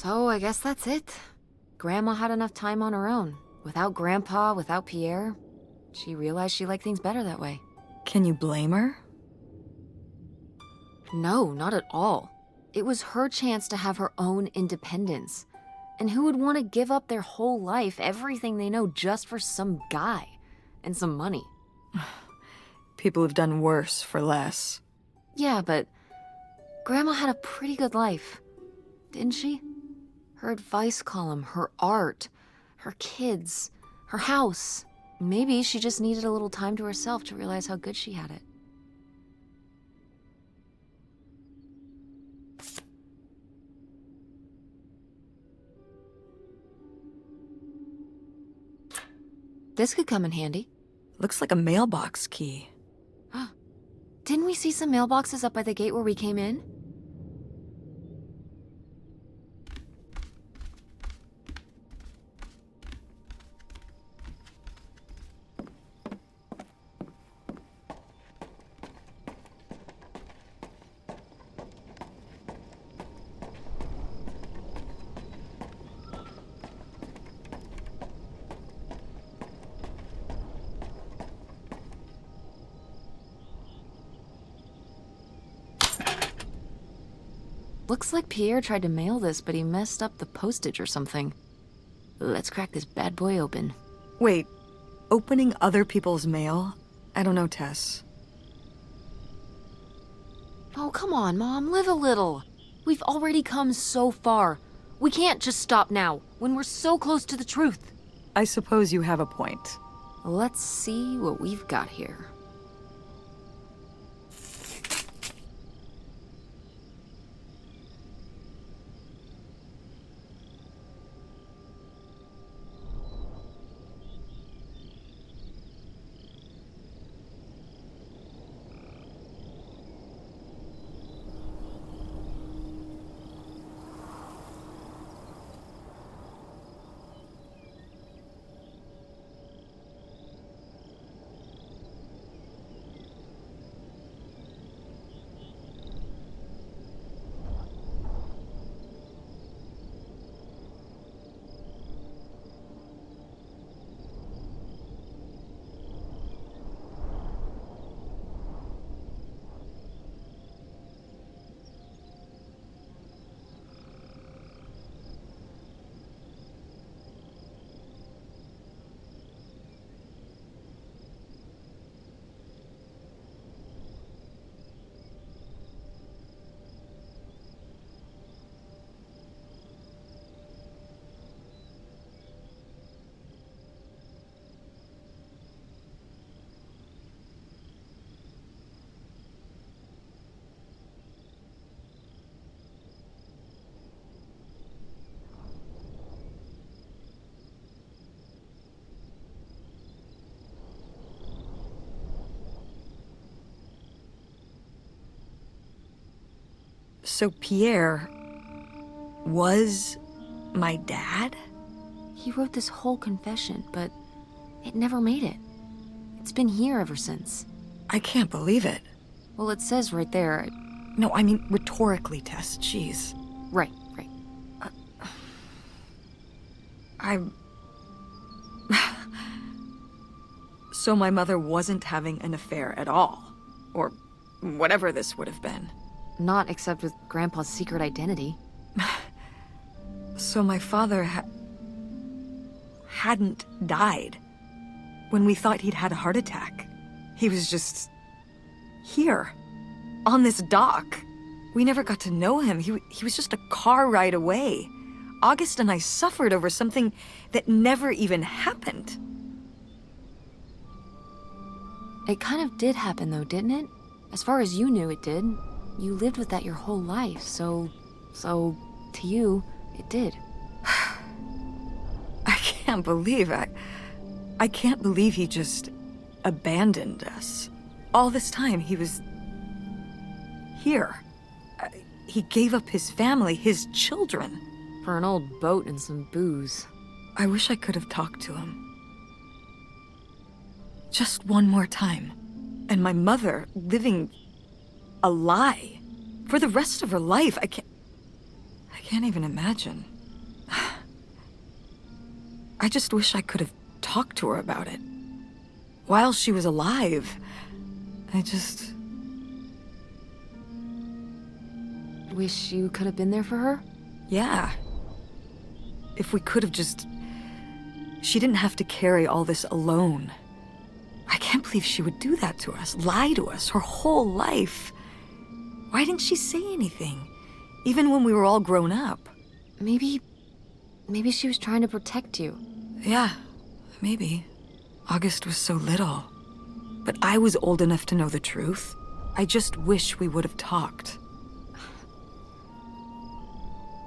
[SPEAKER 1] So I guess that's it. Grandma had enough time on her own. Without Grandpa, without Pierre. She realized she liked things better that way.
[SPEAKER 2] Can you blame her?
[SPEAKER 1] No, not at all. It was her chance to have her own independence. And who would want to give up their whole life, everything they know, just for some guy and some money?
[SPEAKER 2] People have done worse for less.
[SPEAKER 1] Yeah, but Grandma had a pretty good life, didn't she? Her advice column, her art, her kids, her house. Maybe she just needed a little time to herself to realize how good she had it. This could come in handy.
[SPEAKER 2] Looks like a mailbox key.
[SPEAKER 1] Didn't we see some mailboxes up by the gate where we came in? Looks like Pierre tried to mail this, but he messed up the postage or something. Let's crack this bad boy open.
[SPEAKER 2] Wait, opening other people's mail? I don't know, Tess.
[SPEAKER 1] Oh, come on, Mom, live a little. We've already come so far. We can't just stop now, when we're so close to the truth.
[SPEAKER 2] I suppose you have a point.
[SPEAKER 1] Let's see what we've got here.
[SPEAKER 2] So Pierre was my dad?
[SPEAKER 1] He wrote this whole confession, but it never made it. It's been here ever since.
[SPEAKER 2] I can't believe it.
[SPEAKER 1] Well, it says right there.
[SPEAKER 2] No, I mean rhetorically, Tess. Jeez.
[SPEAKER 1] Right.
[SPEAKER 2] So my mother wasn't having an affair at all. Or whatever this would have been.
[SPEAKER 1] Not except with Grandpa's secret identity.
[SPEAKER 2] So my father hadn't died. When we thought he'd had a heart attack. He was just here. On this dock. We never got to know him. He was just a car ride away. August and I suffered over something that never even happened.
[SPEAKER 1] It kind of did happen though, didn't it? As far as you knew, it did. You lived with that your whole life, so to you, it did.
[SPEAKER 2] I can't believe I can't believe he just abandoned us. All this time, he was here. He gave up his family, his children.
[SPEAKER 1] For an old boat and some booze.
[SPEAKER 2] I wish I could have talked to him. Just one more time. And my mother living a lie for the rest of her life. I can't even imagine. I just wish I could have talked to her about it. While she was alive.
[SPEAKER 1] Wish you could have been there for her?
[SPEAKER 2] Yeah. If we could have just... She didn't have to carry all this alone. I can't believe she would do that to us, lie to us, her whole life. Why didn't she say anything? Even when we were all grown up.
[SPEAKER 1] Maybe she was trying to protect you.
[SPEAKER 2] Yeah, maybe. August was so little. But I was old enough to know the truth. I just wish we would have talked.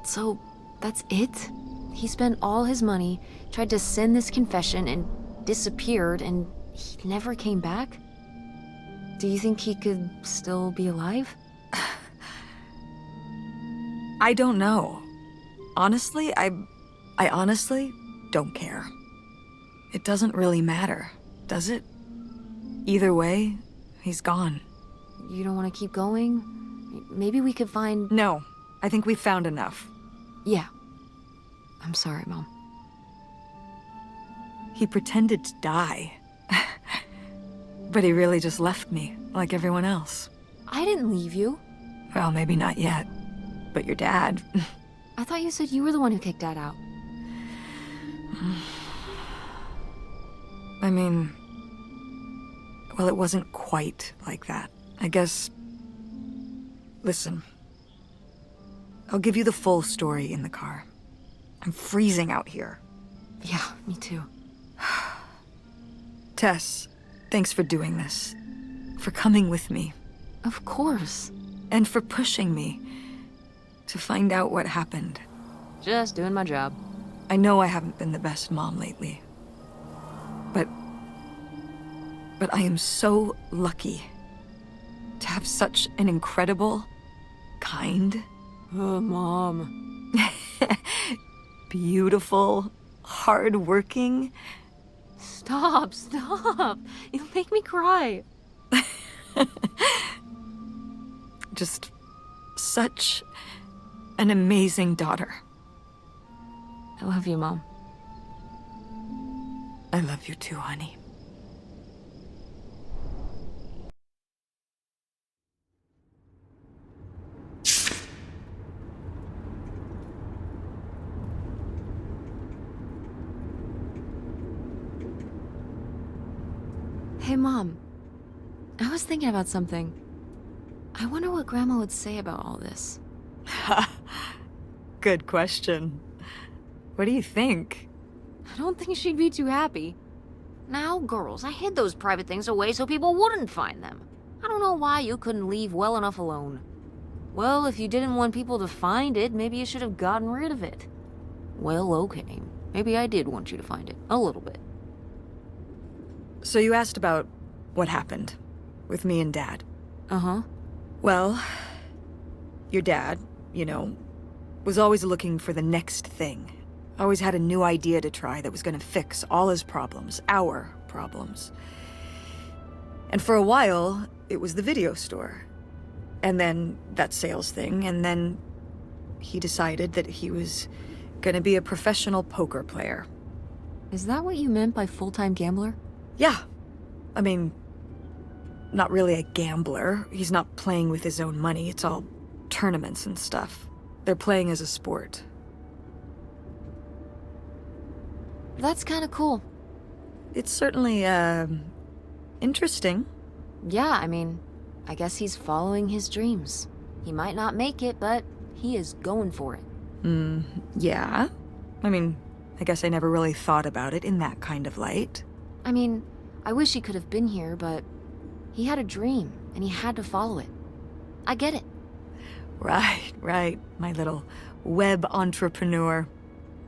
[SPEAKER 1] So, that's it? He spent all his money, tried to send this confession, and disappeared, and he never came back? Do you think he could still be alive?
[SPEAKER 2] I don't know. Honestly, I honestly don't care. It doesn't really matter, does it? Either way, he's gone.
[SPEAKER 1] You don't want to keep going? Maybe we could find...
[SPEAKER 2] No, I think we've found enough.
[SPEAKER 1] Yeah. I'm sorry, Mom.
[SPEAKER 2] He pretended to die. But he really just left me, like everyone else.
[SPEAKER 1] I didn't leave you.
[SPEAKER 2] Well, maybe not yet. But your dad...
[SPEAKER 1] I thought you said you were the one who kicked Dad out.
[SPEAKER 2] I mean... Well, it wasn't quite like that. I guess... Listen. I'll give you the full story in the car. I'm freezing out here.
[SPEAKER 1] Yeah, me too.
[SPEAKER 2] Tess, thanks for doing this. For coming with me.
[SPEAKER 1] Of course.
[SPEAKER 2] And for pushing me to find out what happened.
[SPEAKER 1] Just doing my job.
[SPEAKER 2] I know I haven't been the best mom lately. But I am so lucky to have such an incredible, kind...
[SPEAKER 1] Oh, Mom.
[SPEAKER 2] Beautiful, hard-working...
[SPEAKER 1] Stop. You make me cry.
[SPEAKER 2] Just such an amazing daughter.
[SPEAKER 1] I love you, Mom.
[SPEAKER 2] I love you too, honey.
[SPEAKER 1] Hey, Mom. I was thinking about something. I wonder what Grandma would say about all this.
[SPEAKER 2] Good question. What do you think?
[SPEAKER 1] I don't think she'd be too happy. Now, girls, I hid those private things away so people wouldn't find them. I don't know why you couldn't leave well enough alone. Well, if you didn't want people to find it, maybe you should have gotten rid of it. Well, okay. Maybe I did want you to find it. A little bit.
[SPEAKER 2] So you asked about what happened with me and Dad.
[SPEAKER 1] Uh-huh.
[SPEAKER 2] Well, your dad, you know, was always looking for the next thing. Always had a new idea to try that was gonna fix all his problems, our problems. And for a while, it was the video store. And then that sales thing, and then he decided that he was gonna be a professional poker player.
[SPEAKER 1] Is that what you meant by full-time gambler?
[SPEAKER 2] Yeah. I mean, not really a gambler. He's not playing with his own money. It's all tournaments and stuff. They're playing as a sport.
[SPEAKER 1] That's kind of cool.
[SPEAKER 2] It's certainly, interesting.
[SPEAKER 1] Yeah, I mean, I guess he's following his dreams. He might not make it, but he is going for it.
[SPEAKER 2] Yeah. I mean, I guess I never really thought about it in that kind of light.
[SPEAKER 1] I mean, I wish he could have been here, but he had a dream, and he had to follow it. I get it.
[SPEAKER 2] Right, my little web entrepreneur.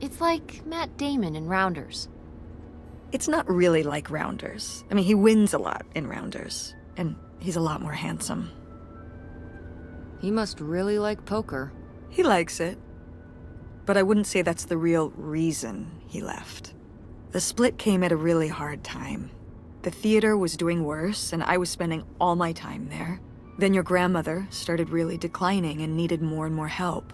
[SPEAKER 1] It's like Matt Damon in Rounders.
[SPEAKER 2] It's not really like Rounders. I mean, he wins a lot in Rounders, and he's a lot more handsome.
[SPEAKER 1] He must really like poker.
[SPEAKER 2] He likes it. But I wouldn't say that's the real reason he left. The split came at a really hard time. The theater was doing worse, and I was spending all my time there. Then your grandmother started really declining and needed more and more help.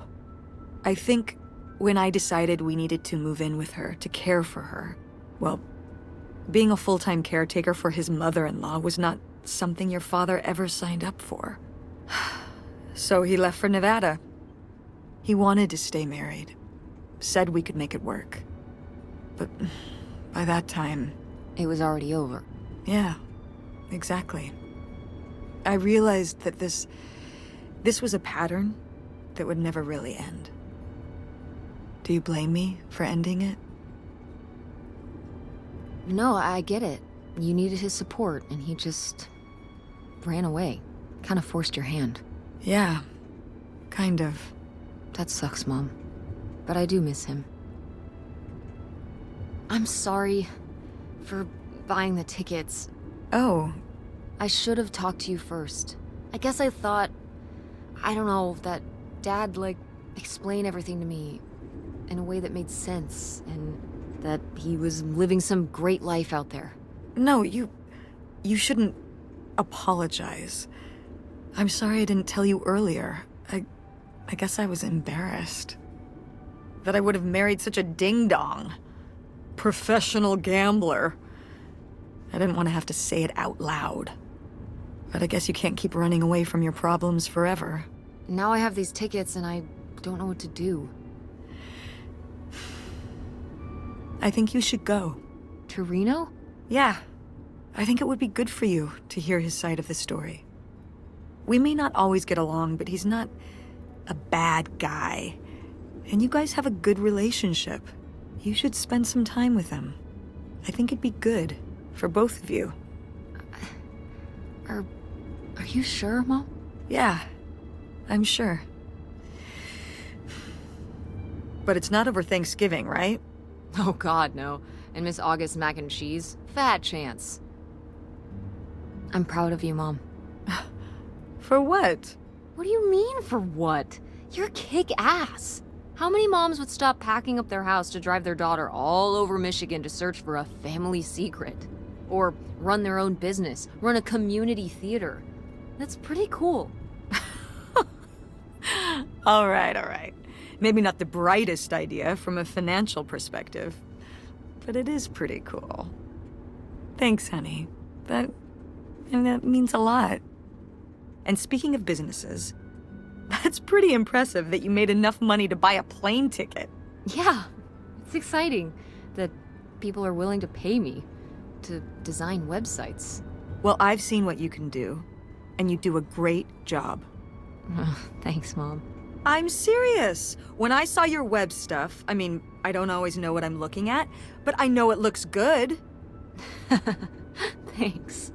[SPEAKER 2] I think When I decided we needed to move in with her, to care for her, well, being a full-time caretaker for his mother-in-law was not something your father ever signed up for. So he left for Nevada. He wanted to stay married. Said we could make it work. But by that time...
[SPEAKER 1] It was already over.
[SPEAKER 2] Yeah, exactly. I realized that this was a pattern that would never really end. Do you blame me for ending it?
[SPEAKER 1] No, I get it. You needed his support, and he just ran away. Kind of forced your hand.
[SPEAKER 2] Yeah, kind of.
[SPEAKER 1] That sucks, Mom. But I do miss him. I'm sorry for buying the tickets.
[SPEAKER 2] Oh.
[SPEAKER 1] I should have talked to you first. I guess I thought, I don't know, that Dad, explain everything to me in a way that made sense, and that he was living some great life out there.
[SPEAKER 2] No, you shouldn't apologize. I'm sorry I didn't tell you earlier. I guess I was embarrassed. That I would have married such a ding-dong. Professional gambler. I didn't want to have to say it out loud. But I guess you can't keep running away from your problems forever.
[SPEAKER 1] Now I have these tickets and I don't know what to do.
[SPEAKER 2] I think you should go.
[SPEAKER 1] To Reno?
[SPEAKER 2] Yeah. I think it would be good for you to hear his side of the story. We may not always get along, but he's not a bad guy. And you guys have a good relationship. You should spend some time with him. I think it'd be good for both of you.
[SPEAKER 1] Are you sure, Mom?
[SPEAKER 2] Yeah, I'm sure. But it's not over Thanksgiving, right?
[SPEAKER 1] Oh God, no. And Miss August mac and cheese? Fat chance. I'm proud of you, Mom.
[SPEAKER 2] For what?
[SPEAKER 1] What do you mean, for what? You're kick-ass. How many moms would stop packing up their house to drive their daughter all over Michigan to search for a family secret? Or run their own business, run a community theater? That's pretty cool.
[SPEAKER 2] All right. Maybe not the brightest idea from a financial perspective, but it is pretty cool. Thanks, honey. That means a lot. And speaking of businesses, that's pretty impressive that you made enough money to buy a plane ticket.
[SPEAKER 1] Yeah, it's exciting that people are willing to pay me to design websites.
[SPEAKER 2] Well, I've seen what you can do, and you do a great job.
[SPEAKER 1] Thanks, Mom.
[SPEAKER 2] I'm serious. When I saw your web stuff, I mean, I don't always know what I'm looking at, but I know it looks good.
[SPEAKER 1] Thanks.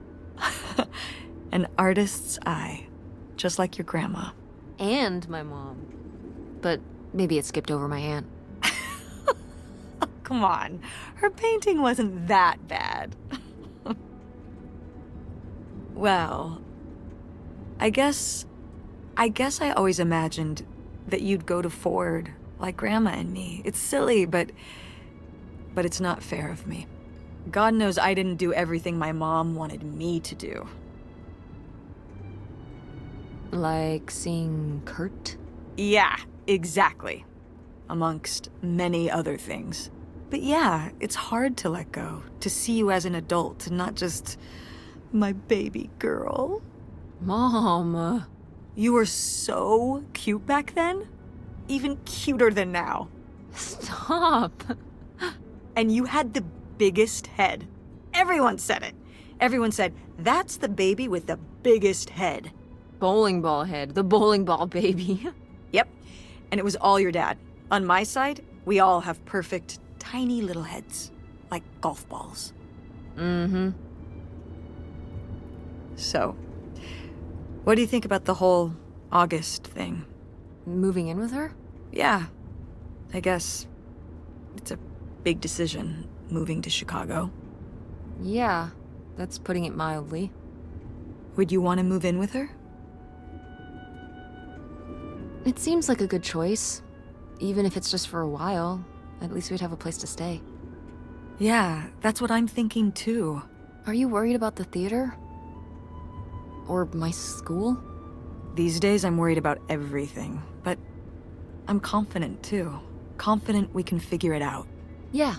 [SPEAKER 2] An artist's eye, just like your grandma.
[SPEAKER 1] And my mom. But maybe it skipped over my aunt.
[SPEAKER 2] Come on, her painting wasn't that bad. Well, I guess I always imagined that you'd go to Ford, like Grandma and me. It's silly, but it's not fair of me. God knows I didn't do everything my mom wanted me to do.
[SPEAKER 1] Like seeing Kurt?
[SPEAKER 2] Yeah, exactly. Amongst many other things. But yeah, it's hard to let go, to see you as an adult, and not just my baby girl.
[SPEAKER 1] Mom.
[SPEAKER 2] You were so cute back then. Even cuter than now.
[SPEAKER 1] Stop.
[SPEAKER 2] And you had the biggest head. Everyone said it. Everyone said, that's the baby with the biggest head.
[SPEAKER 1] Bowling ball head, the bowling ball baby.
[SPEAKER 2] Yep. And it was all your dad. On my side, we all have perfect, tiny little heads. Like golf balls.
[SPEAKER 1] Mm-hmm.
[SPEAKER 2] So, what do you think about the whole August thing?
[SPEAKER 1] Moving in with her?
[SPEAKER 2] Yeah. I guess it's a big decision, moving to Chicago.
[SPEAKER 1] Yeah, that's putting it mildly.
[SPEAKER 2] Would you want to move in with her?
[SPEAKER 1] It seems like a good choice. Even if it's just for a while, at least we'd have a place to stay.
[SPEAKER 2] Yeah, that's what I'm thinking too.
[SPEAKER 1] Are you worried about the theater? Or my school?
[SPEAKER 2] These days I'm worried about everything, but I'm confident too. confident we can figure it out.
[SPEAKER 1] Yeah.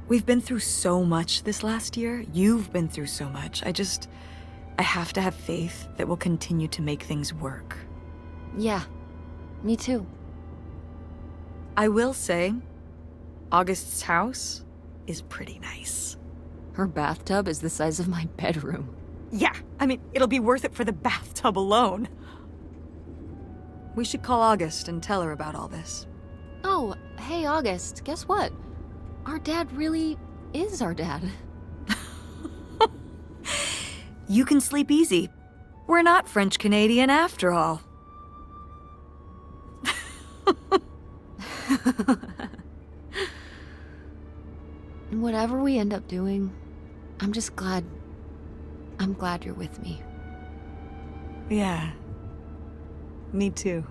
[SPEAKER 2] We've been through so much this last year. You've been through so much. I have to have faith that we'll continue to make things work.
[SPEAKER 1] Yeah. Me too.
[SPEAKER 2] I will say, August's house is pretty nice.
[SPEAKER 1] Her bathtub is the size of my bedroom.
[SPEAKER 2] Yeah, I mean, it'll be worth it for the bathtub alone. We should call August and tell her about all this.
[SPEAKER 1] Oh, hey August, guess what? Our dad really is our dad.
[SPEAKER 2] You can sleep easy. We're not French-Canadian after all.
[SPEAKER 1] Whatever we end up doing, I'm glad you're with me.
[SPEAKER 2] Yeah, me too.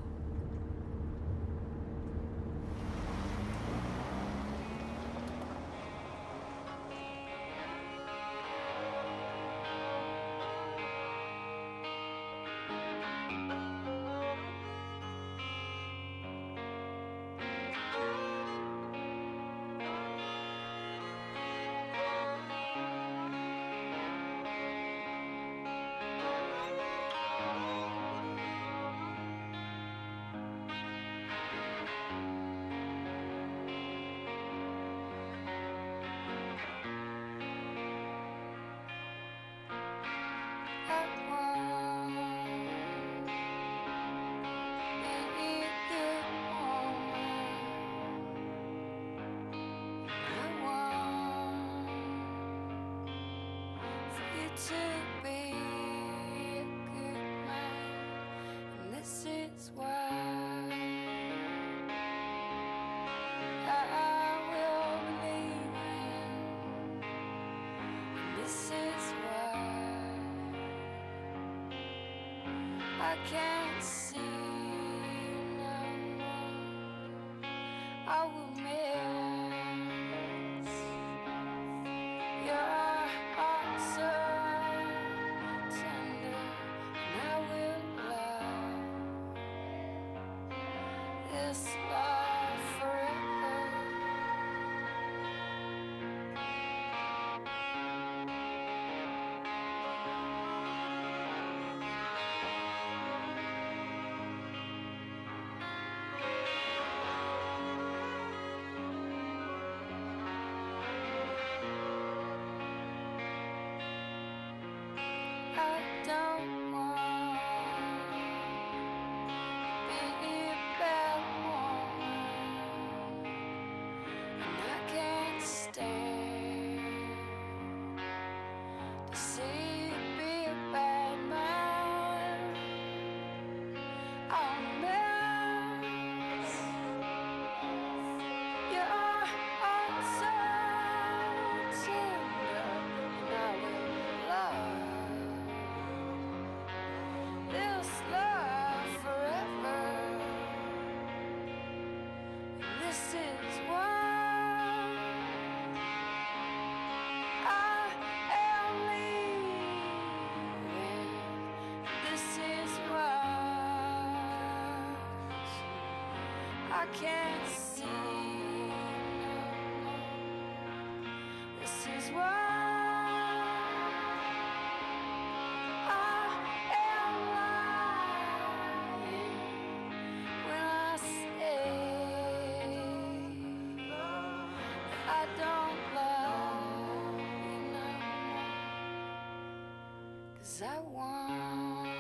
[SPEAKER 4] I can't see no more. I will miss your heart so tender, and I will love this love forever. I don't want to be a bad woman, and I can't stand to see you be a bad man. I'll miss your heart so tender, and I will love this love forever. And this is why I am leaving. This is why I can't see no more. This is why I am lying when I say I don't love you no more. 'Cause I want